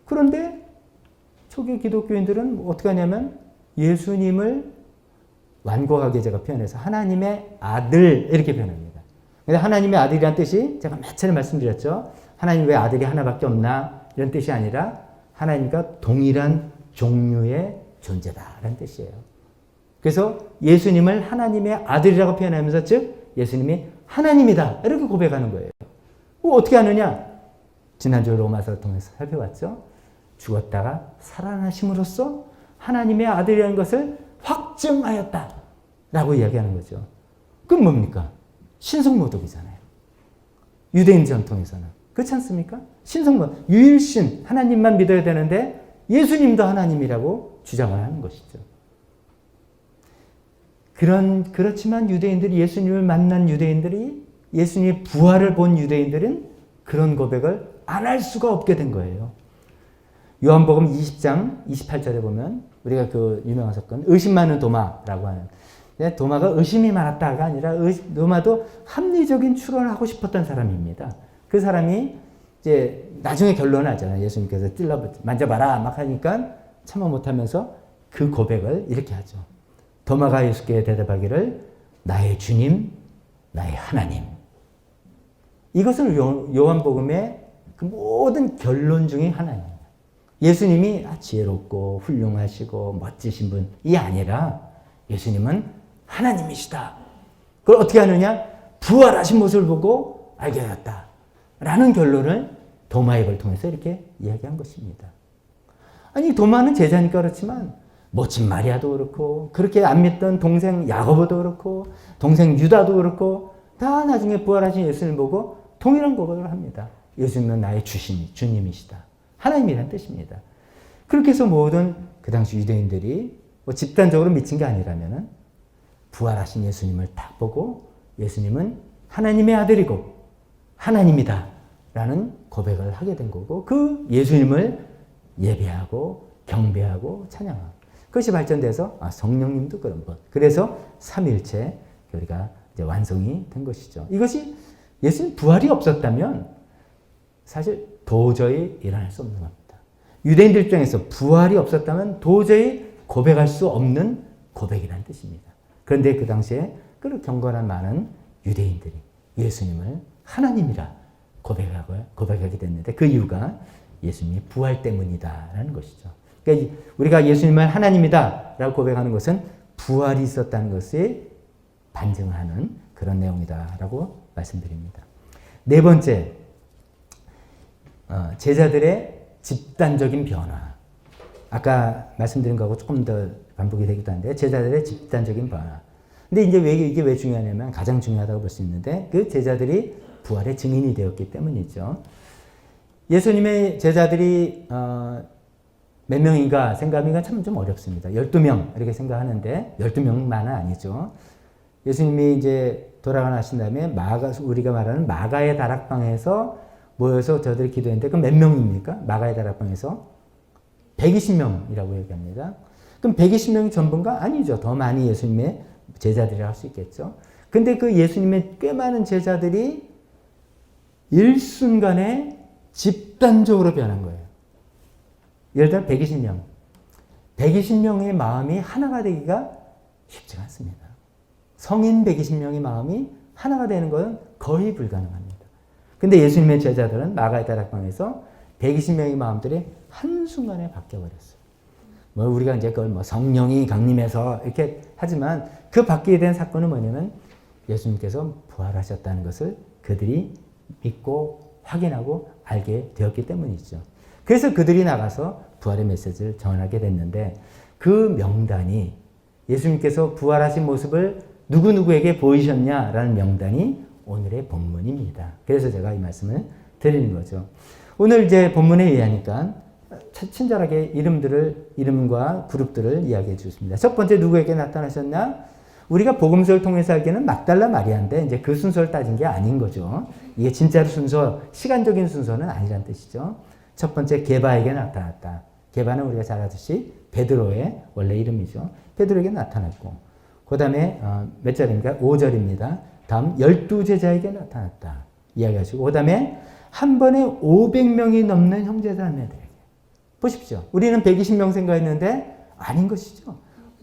S1: 그런데 초기 기독교인들은 어떻게 하냐면 예수님을 완고하게 제가 표현해서 하나님의 아들 이렇게 표현합니다. 근데 하나님의 아들이란 뜻이 제가 몇 차례 말씀드렸죠. 하나님 왜 아들이 하나밖에 없나 이런 뜻이 아니라 하나님과 동일한 종류의 존재다라는 뜻이에요. 그래서 예수님을 하나님의 아들이라고 표현하면서 즉 예수님이 하나님이다 이렇게 고백하는 거예요. 어떻게 하느냐? 지난주 로마서를 통해서 살펴봤죠. 죽었다가 살아나심으로써 하나님의 아들이라는 것을 확증하였다라고 이야기하는 거죠. 그건 뭡니까? 신성모독이잖아요. 유대인 전통에서는. 그렇지 않습니까? 신성모독, 유일신 하나님만 믿어야 되는데 예수님도 하나님이라고 주장을 하는 것이죠. 그렇지만 유대인들이 예수님을 만난 유대인들이 예수님의 부활을 본 유대인들은 그런 고백을 안 할 수가 없게 된 거예요. 요한복음 20장 28절에 보면 우리가 그 유명한 사건 의심 많은 도마라고 하는 도마가 의심이 많았다가 아니라 도마도 합리적인 추론을 하고 싶었던 사람입니다. 그 사람이 이제 나중에 결론을 하잖아요. 예수님께서 만져봐라 막 하니까 참아 못하면서 그 고백을 이렇게 하죠. 도마가 예수께 대답하기를 나의 주님, 나의 하나님. 이것은 요한복음의 그 모든 결론 중에 하나입니다. 예수님이 지혜롭고 훌륭하시고 멋지신 분이 아니라 예수님은 하나님이시다. 그걸 어떻게 하느냐? 부활하신 모습을 보고 알게 되었다. 라는 결론을 도마의 걸 통해서 이렇게 이야기한 것입니다. 아니 도마는 제자니까 그렇지만 멋진 마리아도 그렇고 그렇게 안 믿던 동생 야고보도 그렇고 동생 유다도 그렇고 다 나중에 부활하신 예수님을 보고 동일한 고백을 합니다. 예수님은 나의 주님이시다. 하나님이라는 뜻입니다. 그렇게 해서 모든 그 당시 유대인들이 뭐 집단적으로 미친 게 아니라면 부활하신 예수님을 딱 보고 예수님은 하나님의 아들이고 하나님이다 라는 고백을 하게 된 거고 그 예수님을 예배하고 경배하고 찬양하고 그것이 발전돼서 성령님도 그런 것. 그래서 삼일체 교리가 이제 완성이 된 것이죠. 이것이 예수님 부활이 없었다면 사실 도저히 일어날 수 없는 겁니다. 유대인들 입장에서 부활이 없었다면 도저히 고백할 수 없는 고백이라는 뜻입니다. 그런데 그 당시에 그 경건한 많은 유대인들이 예수님을 하나님이라 고백하게 됐는데 그 이유가 예수님이 부활 때문이다라는 것이죠. 그러니까 우리가 예수님을 하나님이다라고 고백하는 것은 부활이 있었다는 것을 반증하는 그런 내용이다라고 말씀드립니다. 네 번째, 제자들의 집단적인 변화. 아까 말씀드린 거하고 조금 더 반복이 되기도 한데 제자들의 집단적인 변화. 근데 이제 이게 왜 중요하냐면 가장 중요하다고 볼 수 있는데 그 제자들이 부활의 증인이 되었기 때문이죠. 예수님의 제자들이 몇 명인가 생각하기가 참 좀 어렵습니다. 12명 이렇게 생각하는데 12명만은 아니죠. 예수님이 이제 돌아가신 다음에 우리가 말하는 마가의 다락방에서 모여서 저들이 기도했는데 그럼 몇 명입니까? 마가의 다락방에서 120명이라고 얘기합니다. 그럼 120명이 전부인가? 아니죠. 더 많이 예수님의 제자들이라 할 수 있겠죠. 근데 그 예수님의 꽤 많은 제자들이 일순간에 집단적으로 변한 거예요. 예를 들어 120명. 120명의 마음이 하나가 되기가 쉽지가 않습니다. 성인 120명의 마음이 하나가 되는 것은 거의 불가능합니다. 근데 예수님의 제자들은 마가의 다락방에서 120명의 마음들이 한순간에 바뀌어버렸어요. 우리가 이제 그걸 성령이 강림해서 이렇게 하지만 그 바뀌게 된 사건은 뭐냐면 예수님께서 부활하셨다는 것을 그들이 믿고 확인하고 알게 되었기 때문이죠. 그래서 그들이 나가서 부활의 메시지를 전하게 됐는데 그 명단이 예수님께서 부활하신 모습을 누구누구에게 보이셨냐라는 명단이 오늘의 본문입니다. 그래서 제가 이 말씀을 드리는 거죠. 오늘 이제 본문에 의하니까 친절하게 이름과 그룹들을 이야기해 주십니다. 첫 번째 누구에게 나타나셨나? 우리가 복음서를 통해서 알기는 막달라 마리아인데 이제 그 순서를 따진 게 아닌 거죠. 이게 진짜로 시간적인 순서는 아니란 뜻이죠. 첫 번째 게바에게 나타났다. 게바는 우리가 잘 아듯이 베드로의 원래 이름이죠. 베드로에게 나타났고 그 다음에 몇 절입니까? 5절입니다. 다음 12제자에게 나타났다. 이야기하시고 그 다음에 한 번에 500명이 넘는 형제자매들에게. 보십시오. 우리는 120명 생각했는데 아닌 것이죠.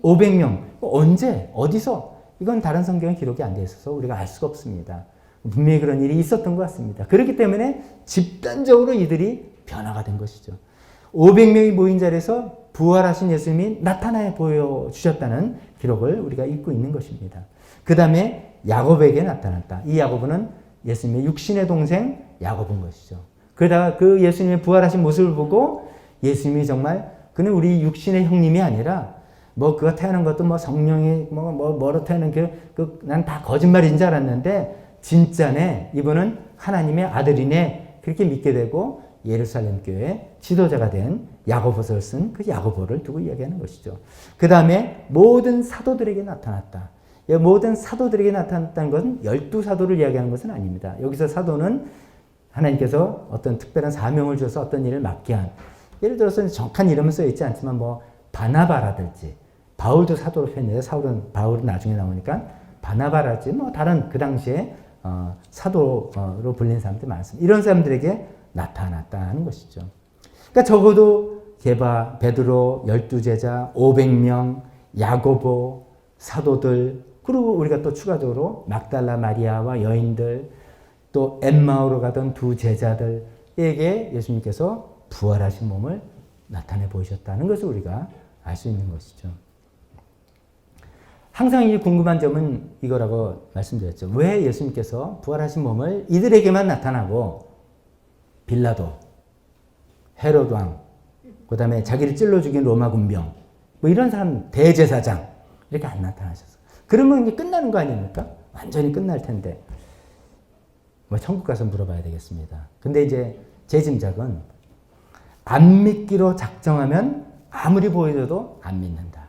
S1: 500명. 언제? 어디서? 이건 다른 성경에 기록이 안 돼 있어서 우리가 알 수가 없습니다. 분명히 그런 일이 있었던 것 같습니다. 그렇기 때문에 집단적으로 이들이 변화가 된 것이죠. 500명이 모인 자리에서 부활하신 예수님이 나타나 보여주셨다는 기록을 우리가 읽고 있는 것입니다. 그 다음에 야곱에게 나타났다. 이 야곱은 예수님의 육신의 동생 야곱인 것이죠. 그러다가 그 예수님의 부활하신 모습을 보고 예수님이 정말 그는 우리 육신의 형님이 아니라 그가 태어난 것도 성령이 뭐로 태어난 난 다 거짓말인 줄 알았는데 진짜네. 이분은 하나님의 아들이네. 그렇게 믿게 되고 예루살렘 교회 지도자가 된 야고보서를 쓴 그 야고보를 두고 이야기하는 것이죠. 그 다음에 모든 사도들에게 나타났다. 모든 사도들에게 나타났다는 것은 12사도를 이야기하는 것은 아닙니다. 여기서 사도는 하나님께서 어떤 특별한 사명을 줘서 어떤 일을 맡게 한, 예를 들어서 정확한 이름은 써있지 않지만 바나바라든지, 바울도 사도로 표현해요. 바울은 나중에 나오니까 바나바라든지 다른 그 당시에 사도로 불린 사람들이 많습니다. 이런 사람들에게 나타났다는 것이죠. 그러니까 적어도 게바, 베드로, 12제자, 500명, 야고보, 사도들, 그리고 우리가 또 추가적으로 막달라 마리아와 여인들, 또 엠마오로 가던 두 제자들에게 예수님께서 부활하신 몸을 나타내 보이셨다는 것을 우리가 알 수 있는 것이죠. 항상 이 궁금한 점은 이거라고 말씀드렸죠. 왜 예수님께서 부활하신 몸을 이들에게만 나타나고 빌라도, 헤롯 왕, 그 다음에 자기를 찔러 죽인 로마 군병, 이런 사람, 대제사장 이렇게 안 나타나셨어요. 그러면 이제 끝나는 거 아닙니까? 완전히 끝날 텐데. 천국 가서 물어봐야 되겠습니다. 근데 이제 제 짐작은 안 믿기로 작정하면 아무리 보여줘도 안 믿는다.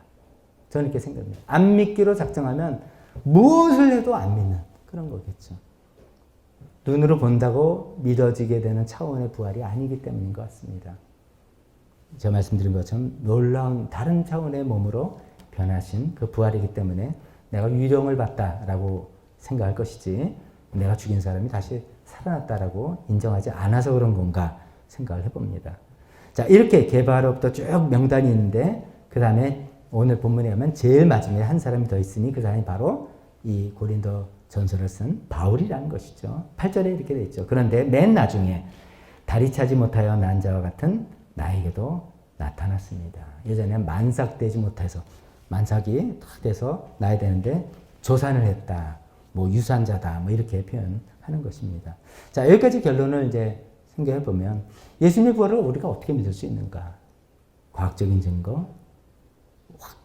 S1: 저는 이렇게 생각합니다. 안 믿기로 작정하면 무엇을 해도 안 믿는 그런 거겠죠. 눈으로 본다고 믿어지게 되는 차원의 부활이 아니기 때문인 것 같습니다. 제가 말씀드린 것처럼 놀라운 다른 차원의 몸으로 변하신 그 부활이기 때문에 내가 유령을 봤다라고 생각할 것이지 내가 죽인 사람이 다시 살아났다라고 인정하지 않아서 그런 건가 생각을 해봅니다. 자, 이렇게 개바로부터 쭉 명단이 있는데 그 다음에 오늘 본문에 가면 제일 마지막에 한 사람이 더 있으니 그 사람이 바로 이 고린도 전서를 쓴 바울이라는 것이죠. 8절에 이렇게 되어 있죠. 그런데 맨 나중에 다리 차지 못하여 난 자와 같은 나에게도 나타났습니다. 예전에 만삭되지 못해서 만삭이 다 돼서 나야 되는데 조산을 했다. 뭐 유산자다. 뭐 이렇게 표현하는 것입니다. 자, 여기까지 결론을 이제 생각해 보면 예수님의 부활을 우리가 어떻게 믿을 수 있는가? 과학적인 증거,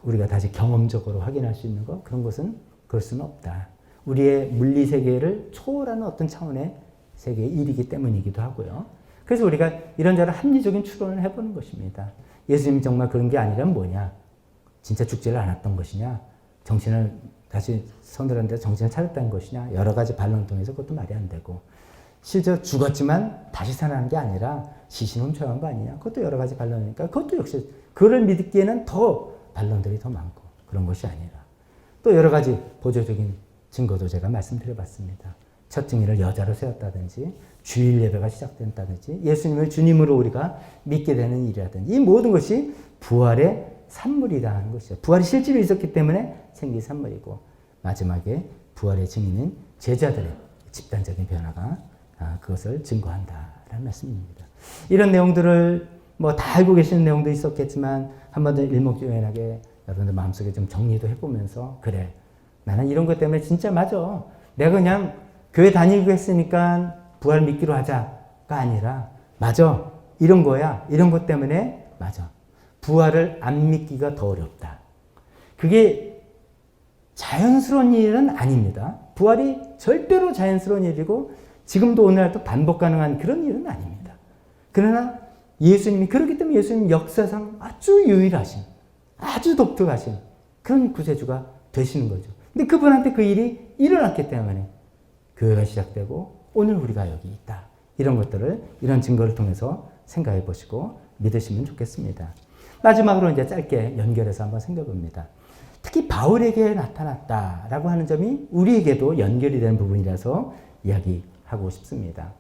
S1: 우리가 다시 경험적으로 확인할 수 있는 것, 그런 것은 그럴 수는 없다. 우리의 물리 세계를 초월하는 어떤 차원의 세계의 일이기 때문이기도 하고요. 그래서 우리가 이런저런 합리적인 추론을 해보는 것입니다. 예수님이 정말 그런 게 아니라면 뭐냐? 진짜 죽지를 않았던 것이냐? 정신을 다시 서늘한데 정신을 차렸다는 것이냐? 여러 가지 반론을 통해서 그것도 말이 안 되고 실제로 죽었지만 다시 살아난 게 아니라 시신훔쳐간 거 아니냐? 그것도 여러 가지 반론이니까 그것도 역시 그를 믿기에는 더 반론들이 더 많고 그런 것이 아니라 또 여러 가지 보조적인 증거도 제가 말씀드려봤습니다. 첫 증인을 여자로 세웠다든지 주일 예배가 시작된다든지 예수님을 주님으로 우리가 믿게 되는 일이라든지 이 모든 것이 부활의 산물이라는 것이죠. 부활이 실제로 있었기 때문에 생긴 산물이고 마지막에 부활의 증인은 제자들의 집단적인 변화가 그것을 증거한다라는 말씀입니다. 이런 내용들을 뭐 다 알고 계시는 내용도 있었겠지만 한 번 더 일목요연하게 여러분들 마음속에 좀 정리도 해보면서 그래 나는 이런 것 때문에 진짜 맞아. 내가 그냥 교회 다니고 했으니까 부활 믿기로 하자가 아니라 맞아. 이런 거야. 이런 것 때문에 맞아. 부활을 안 믿기가 더 어렵다. 그게 자연스러운 일은 아닙니다. 부활이 절대로 자연스러운 일이고 지금도 오늘날도 반복 가능한 그런 일은 아닙니다. 그러나 예수님이 그렇기 때문에 예수님 역사상 아주 유일하신 아주 독특하신 그런 구세주가 되시는 거죠. 근데 그분한테 그 일이 일어났기 때문에 교회가 시작되고 오늘 우리가 여기 있다. 이런 것들을 이런 증거를 통해서 생각해 보시고 믿으시면 좋겠습니다. 마지막으로 이제 짧게 연결해서 한번 생각해 봅니다. 특히 바울에게 나타났다라고 하는 점이 우리에게도 연결이 되는 부분이라서 이야기하고 싶습니다.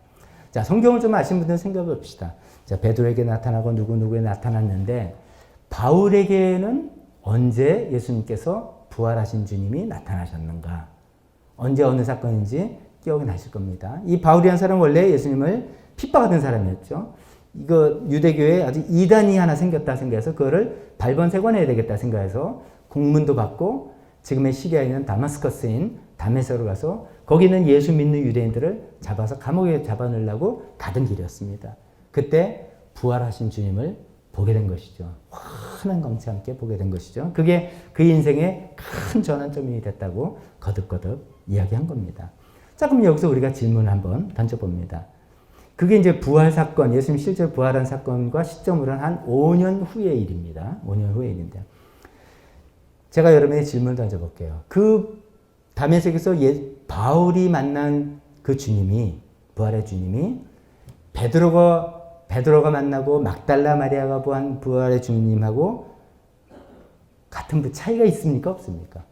S1: 자, 성경을 좀 아시는 분들은 생각해 봅시다. 자, 베드로에게 나타나고 누구누구에 나타났는데 바울에게는 언제 예수님께서 부활하신 주님이 나타나셨는가? 언제 어느 사건인지 기억이 나실 겁니다. 이 바울이라는 사람은 원래 예수님을 핍박하던 사람이었죠. 이거 유대교에 아주 이단이 하나 생겼다 생각해서 그거를 발본색원해야 되겠다 생각해서 공문도 받고 지금의 시리아에 있는 다마스커스인 다메섹으로 가서 거기는 예수 믿는 유대인들을 잡아서 감옥에 잡아넣으려고 가던 길이었습니다. 그때 부활하신 주님을 보게 된 것이죠. 환한 검치 함께 보게 된 것이죠. 그게 그 인생의 큰 전환점이 됐다고 거듭거듭 이야기한 겁니다. 자, 그럼 여기서 우리가 질문을 한번 던져봅니다. 그게 이제 부활 사건, 예수님 실제로 부활한 사건과 시점으로는 한 5년 후의 일입니다. 5년 후의 일인데. 제가 여러분의 질문을 던져볼게요. 그 다메섹에서 바울이 만난 그 주님이, 부활의 주님이 베드로가 만나고 막달라 마리아가 보한 부활의 주님하고 같은 차이가 있습니까? 없습니까?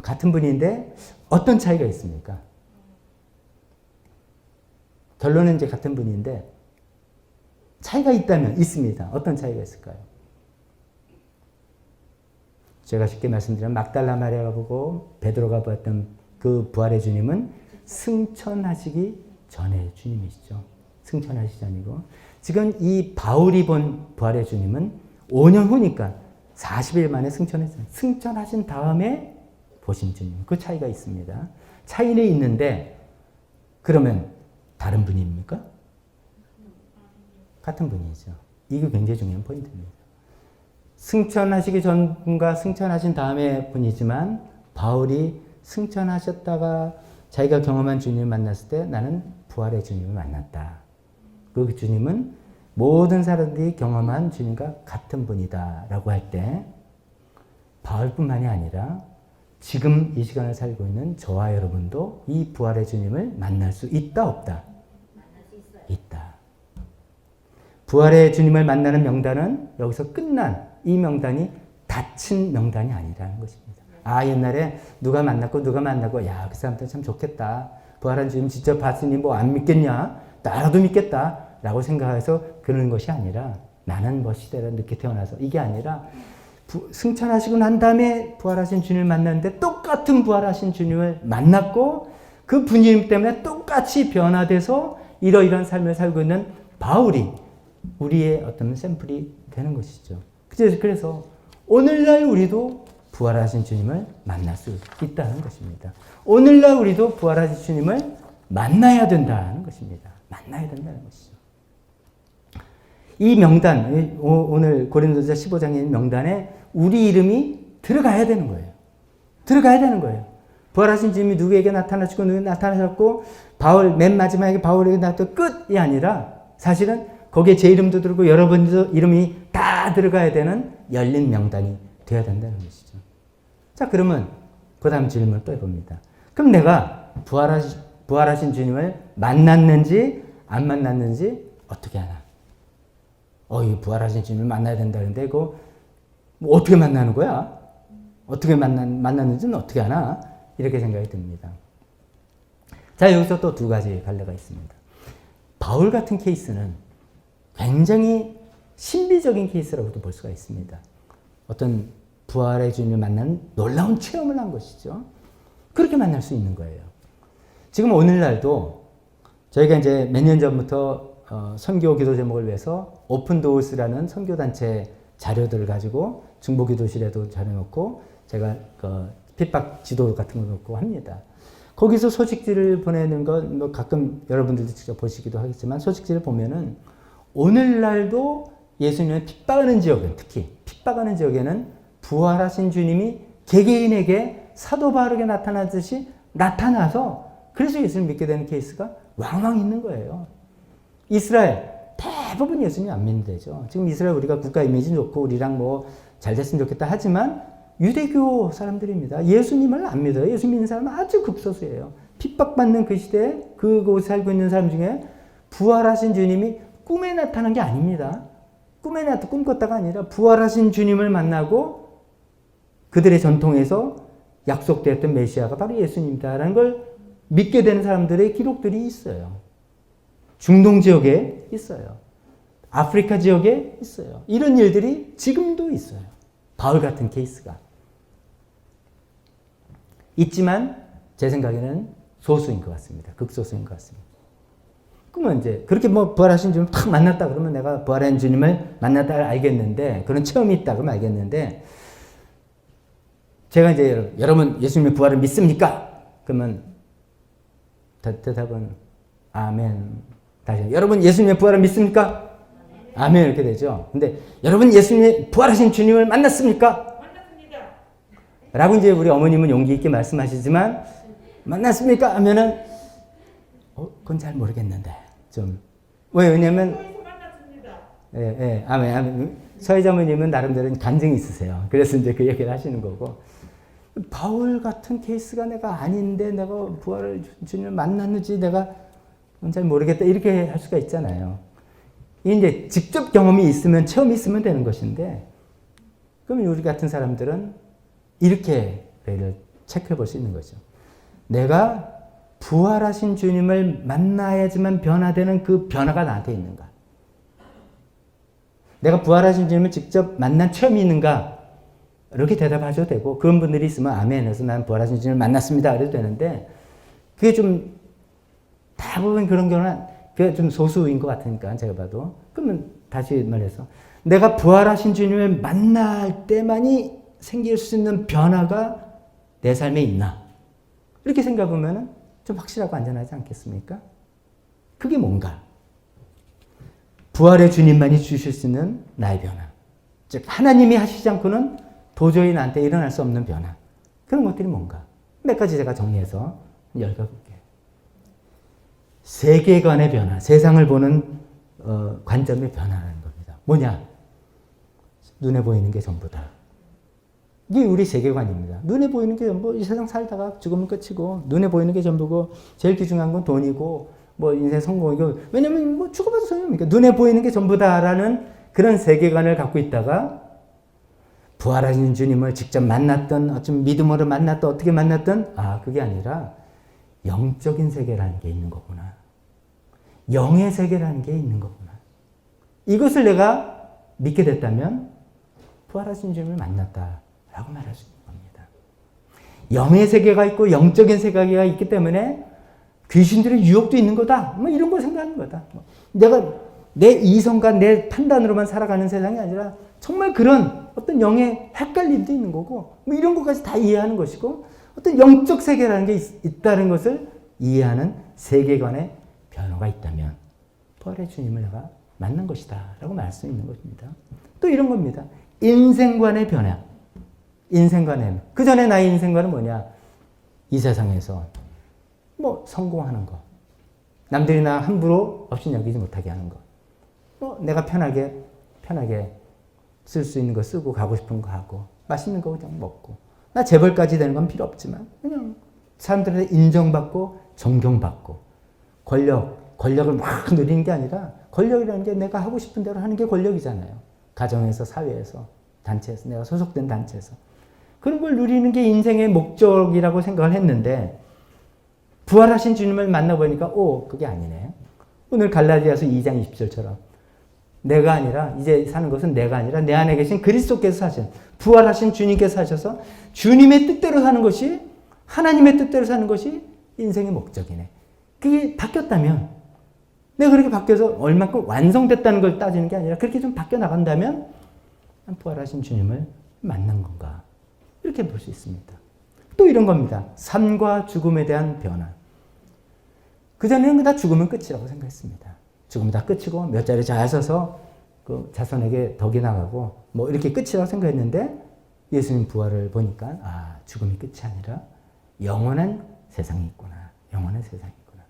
S1: 같은 분인데 어떤 차이가 있습니까? 결론은 이제 같은 분인데 차이가 있다면 있습니다. 어떤 차이가 있을까요? 제가 쉽게 말씀드리면 막달라 마리아가 보고 베드로가 보았던 그 부활의 주님은 승천하시기 전의 주님이시죠. 승천하시기 전이고 지금 이 바울이 본 부활의 주님은 5년 후니까 40일 만에 승천했어요. 승천하신 다음에 보신 주님. 그 차이가 있습니다. 차이는 있는데 그러면 다른 분입니까? 같은 분이죠. 이게 굉장히 중요한 포인트입니다. 승천하시기 전과 승천하신 다음의 분이지만 바울이 승천하셨다가 자기가 경험한 주님을 만났을 때 나는 부활의 주님을 만났다. 그 주님은 모든 사람들이 경험한 주님과 같은 분이다 라고 할 때 바울뿐만이 아니라 지금 이 시간을 살고 있는 저와 여러분도 이 부활의 주님을 만날 수 있다 없다? 있다. 부활의 주님을 만나는 명단은 여기서 끝난 이 명단이 닫힌 명단이 아니라는 것입니다. 아, 옛날에 누가 만나고 야, 그 사람들 참 좋겠다. 부활한 주님 직접 봤으니 뭐 안 믿겠냐? 나라도 믿겠다. 라고 생각해서 그러는 것이 아니라 나는 뭐 시대를 늦게 태어나서 이게 아니라 승천하시고 난 다음에 부활하신 주님을 만났는데 똑같은 부활하신 주님을 만났고 그 분임 때문에 똑같이 변화돼서 이러이러한 삶을 살고 있는 바울이 우리의 어떤 샘플이 되는 것이죠. 그래서 오늘날 우리도 부활하신 주님을 만날 수 있다는 것입니다. 오늘날 우리도 부활하신 주님을 만나야 된다는 것입니다. 만나야 된다는 것이죠. 이 명단, 오늘 고린도서 15장의 명단에 우리 이름이 들어가야 되는 거예요. 들어가야 되는 거예요. 부활하신 주님이 누구에게 나타나시고 누구에게 나타나셨고 맨 마지막에 바울에게 나타났던 끝이 아니라 사실은 거기에 제 이름도 들고 여러분도 이름이 다 들어가야 되는 열린 명단이 되어야 된다는 것이죠. 자, 그러면 그 다음 질문을 또 해봅니다. 그럼 내가 부활하신 주님을 만났는지 안 만났는지 어떻게 하나? 이 부활하신 주님을 만나야 된다는데 그거 뭐 어떻게 만나는 거야? 어떻게 만났는지는 어떻게 하나? 이렇게 생각이 듭니다. 자, 여기서 또 두 가지 갈래가 있습니다. 바울 같은 케이스는 굉장히 신비적인 케이스라고도 볼 수가 있습니다. 어떤 부활의 주님을 만나는 놀라운 체험을 한 것이죠. 그렇게 만날 수 있는 거예요. 지금 오늘날도 저희가 이제 몇 년 전부터 선교 기도 제목을 위해서 오픈도어스라는 선교단체 자료들을 가지고 중보기도실에도 자료놓고 제가 핍박 지도 같은 거 놓고 합니다. 거기서 소식지를 보내는 건 뭐 가끔 여러분들도 직접 보시기도 하겠지만 소식지를 보면은 오늘날도 예수님을 핍박하는 지역은 특히 핍박하는 지역에는 부활하신 주님이 개개인에게 사도 바울에게 나타나듯이 나타나서 그래서 예수님을 믿게 되는 케이스가 왕왕 있는 거예요. 이스라엘 대부분 예수님 안 믿는다죠. 지금 이스라엘 우리가 국가 이미지 좋고 우리랑 뭐 잘 됐으면 좋겠다 하지만 유대교 사람들입니다. 예수님을 안 믿어요. 예수 믿는 사람은 아주 극소수예요. 핍박받는 그 시대에 그곳에 살고 있는 사람 중에 부활하신 주님이 꿈에 나타난 게 아닙니다. 꿈 꿨다가 아니라 부활하신 주님을 만나고 그들의 전통에서 약속되었던 메시아가 바로 예수님이다라는 걸 믿게 되는 사람들의 기록들이 있어요. 중동 지역에 있어요. 아프리카 지역에 있어요. 이런 일들이 지금도 있어요. 바울 같은 케이스가. 있지만 제 생각에는 소수인 것 같습니다. 극소수인 것 같습니다. 그러면 이제 그렇게 뭐 부활하신 주님을 탁 만났다 그러면 내가 부활한 주님을 만났다 알겠는데 그런 체험이 있다 그러면 알겠는데 제가 이제 여러분 예수님의 부활을 믿습니까? 그러면 대답은 아멘. 다시 여러분 예수님의 부활을 믿습니까? 아멘 이렇게 되죠. 근데 여러분 예수님의 부활하신 주님을 만났습니까? 만났습니다. 라고 이제 우리 어머님은 용기 있게 말씀하시지만 만났습니까? 하면은 그건 잘 모르겠는데 좀 왜냐면 아멘. 서희자매님은 나름대로 간증이 있으세요. 그래서 이제 그 얘기를 하시는 거고 바울 같은 케이스가 내가 아닌데 내가 부활을 주님을 만났는지 내가 잘 모르겠다 이렇게 할 수가 있잖아요. 이제 직접 경험이 있으면 체험이 있으면 되는 것인데 그럼 우리 같은 사람들은 이렇게 체크해 볼 수 있는 거죠. 내가 부활하신 주님을 만나야지만 변화되는 그 변화가 나한테 있는가? 내가 부활하신 주님을 직접 만난 체험이 있는가? 이렇게 대답하셔도 되고 그런 분들이 있으면 아멘 해서 난 부활하신 주님을 만났습니다. 그래도 되는데 그게 좀 대부분 그런 경우는 그게 좀 소수인 것 같으니까 제가 봐도 그러면 다시 말해서 내가 부활하신 주님을 만날 때만이 생길 수 있는 변화가 내 삶에 있나? 이렇게 생각하면 좀 확실하고 안전하지 않겠습니까? 그게 뭔가? 부활의 주님만이 주실 수 있는 나의 변화. 즉 하나님이 하시지 않고는 도저히 나한테 일어날 수 없는 변화. 그런 것들이 뭔가? 몇 가지 제가 정리해서 읽어볼게요. 세계관의 변화, 세상을 보는 관점의 변화라는 겁니다. 뭐냐? 눈에 보이는 게 전부다. 이게 우리 세계관입니다. 눈에 보이는 게 전부 이 세상 살다가 죽으면 끝이고 눈에 보이는 게 전부고 제일 귀중한 건 돈이고 뭐 인생 성공이고, 왜냐면 뭐 죽어봐도 소용없으니까 눈에 보이는 게 전부다라는 그런 세계관을 갖고 있다가 부활하신 주님을 직접 만났던, 어쩜 믿음으로 만났던, 어떻게 만났던, 그게 아니라 영적인 세계라는 게 있는 거구나. 영의 세계라는 게 있는 거구나. 이것을 내가 믿게 됐다면 부활하신 주님을 만났다라고 말할 수 있는 겁니다. 영의 세계가 있고 영적인 세계가 있기 때문에 귀신들의 유혹도 있는 거다. 뭐 이런 걸 생각하는 거다. 내가 내 이성과 내 판단으로만 살아가는 세상이 아니라 정말 그런 어떤 영의 헷갈림도 있는 거고, 뭐 이런 것까지 다 이해하는 것이고, 어떤 영적 세계라는 게 있다는 것을 이해하는 세계관의 변화가 있다면 부활의 주님을 내가 만난 것이다 라고 말할 수 있는 것입니다. 또 이런 겁니다. 인생관의 변화. 인생관의, 그 전에 나의 인생관은 뭐냐? 이 세상에서 뭐 성공하는 거, 남들이 나 함부로 없이 여기지 못하게 하는 거, 뭐 내가 편하게 쓸 수 있는 거 쓰고 가고 싶은 거 하고 맛있는 거 그냥 먹고, 나 재벌까지 되는 건 필요 없지만 그냥 사람들한테 인정받고 존경받고, 권력을 막 누리는 게 아니라, 권력이라는 게 내가 하고 싶은 대로 하는 게 권력이잖아요. 가정에서, 사회에서, 단체에서, 내가 소속된 단체에서 그런 걸 누리는 게 인생의 목적이라고 생각을 했는데, 부활하신 주님을 만나보니까 그게 아니네. 오늘 갈라디아서 2장 20절처럼 내가 아니라, 이제 사는 것은 내가 아니라 내 안에 계신 그리스도께서 사신, 부활하신 주님께서 하셔서 주님의 뜻대로 사는 것이, 하나님의 뜻대로 사는 것이 인생의 목적이네. 그게 바뀌었다면, 내가 그렇게 바뀌어서 얼마큼 완성됐다는 걸 따지는 게 아니라 그렇게 좀 바뀌어 나간다면 부활하신 주님을 만난 건가, 이렇게 볼 수 있습니다. 또 이런 겁니다. 삶과 죽음에 대한 변화. 그전에는 다 죽으면 끝이라고 생각했습니다. 죽으면 다 끝이고 몇 자리 잘 서서 그 자손에게 덕이 나가고 뭐 이렇게 끝이라고 생각했는데, 예수님 부활을 보니까 죽음이 끝이 아니라 영원한 세상이 있구나. 영원한 세상이 있구나.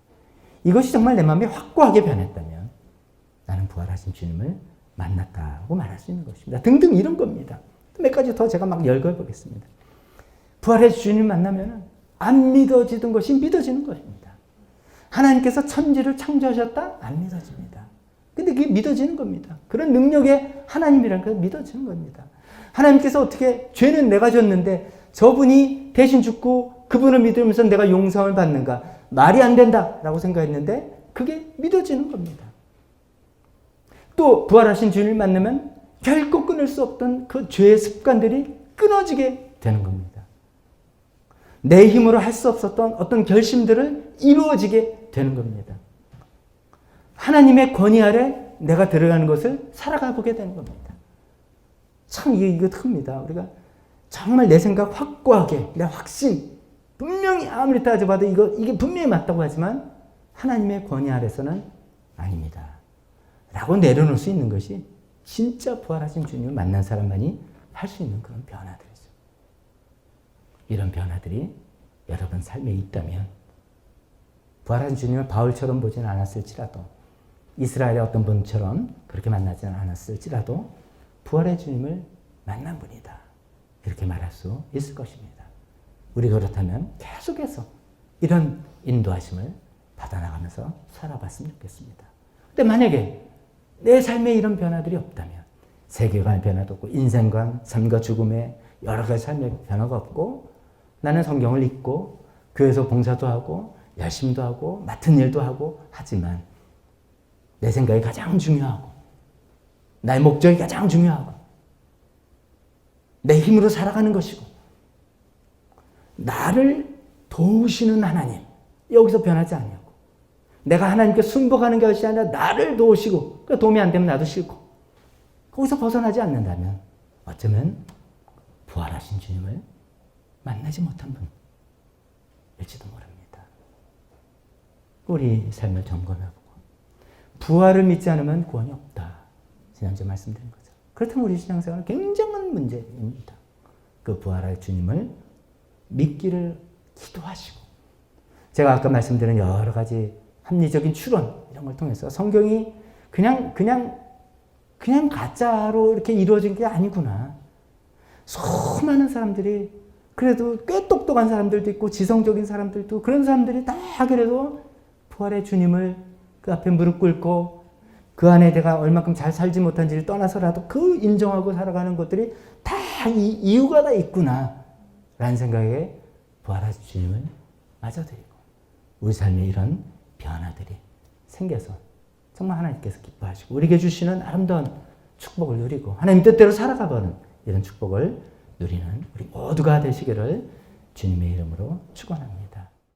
S1: 이것이 정말 내 마음이 확고하게 변했다면 나는 부활하신 주님을 만났다고 말할 수 있는 것입니다. 등등 이런 겁니다. 몇 가지 더 제가 막 열거해보겠습니다. 부활의 주님 만나면 안 믿어지던 것이 믿어지는 것입니다. 하나님께서 천지를 창조하셨다? 안 믿어집니다. 근데 그게 믿어지는 겁니다. 그런 능력의 하나님이라는 게 믿어지는 겁니다. 하나님께서 어떻게, 죄는 내가 졌는데 저분이 대신 죽고 그분을 믿으면서 내가 용서를 받는가? 말이 안 된다라고 생각했는데 그게 믿어지는 겁니다. 또 부활하신 주님을 만나면 결코 끊을 수 없던 그 죄의 습관들이 끊어지게 되는 겁니다. 내 힘으로 할 수 없었던 어떤 결심들을 이루어지게 되는 겁니다. 하나님의 권위 아래 내가 들어가는 것을 살아가 보게 되는 겁니다. 참 이거 큽니다. 우리가 정말 내 생각 확고하게, 내 확신, 분명히 아무리 따져봐도 이게 분명히 맞다고 하지만 하나님의 권위 아래서는 아닙니다. 라고 내려놓을 수 있는 것이 진짜 부활하신 주님을 만난 사람만이 할 수 있는 그런 변화들이죠. 이런 변화들이 여러분 삶에 있다면, 부활하신 주님을 바울처럼 보지는 않았을지라도, 이스라엘의 어떤 분처럼 그렇게 만나지는 않았을지라도 부활의 주님을 만난 분이다, 이렇게 말할 수 있을 것입니다. 우리가 그렇다면 계속해서 이런 인도하심을 받아나가면서 살아봤으면 좋겠습니다. 근데 만약에 내 삶에 이런 변화들이 없다면, 세계관의 변화도 없고 인생관, 삶과 죽음의 여러 가지 삶의 변화가 없고, 나는 성경을 읽고 교회에서 봉사도 하고 열심도 하고 맡은 일도 하고 하지만 내 생각이 가장 중요하고 나의 목적이 가장 중요하고 내 힘으로 살아가는 것이고 나를 도우시는 하나님, 여기서 변하지 아니하고 내가 하나님께 순복하는 것이 아니라 나를 도우시고, 도움이 안 되면 나도 싫고, 거기서 벗어나지 않는다면 어쩌면 부활하신 주님을 만나지 못한 분일지도 모릅니다. 우리 삶을 점검해보고, 부활을 믿지 않으면 구원이 없다, 지난주에 말씀드린 거죠. 그렇다면 우리 신앙생활은 굉장한 문제입니다. 그 부활할 주님을 믿기를 기도하시고, 제가 아까 말씀드린 여러 가지 합리적인 추론 이런 걸 통해서 성경이 그냥 가짜로 이렇게 이루어진 게 아니구나. 수많은 사람들이, 그래도 꽤 똑똑한 사람들도 있고 지성적인 사람들도, 그런 사람들이 다 그래도 부활의 주님을 그 앞에 무릎 꿇고 그 안에 내가 얼마큼 잘 살지 못한지를 떠나서라도 그 인정하고 살아가는 것들이 다 이유가 다 있구나 라는 생각에 부활하신 주님을 맞아드리고 우리 삶에 이런 변화들이 생겨서 정말 하나님께서 기뻐하시고 우리에게 주시는 아름다운 축복을 누리고 하나님 뜻대로 살아가버는 이런 축복을 누리는 우리 모두가 되시기를 주님의 이름으로 축원합니다.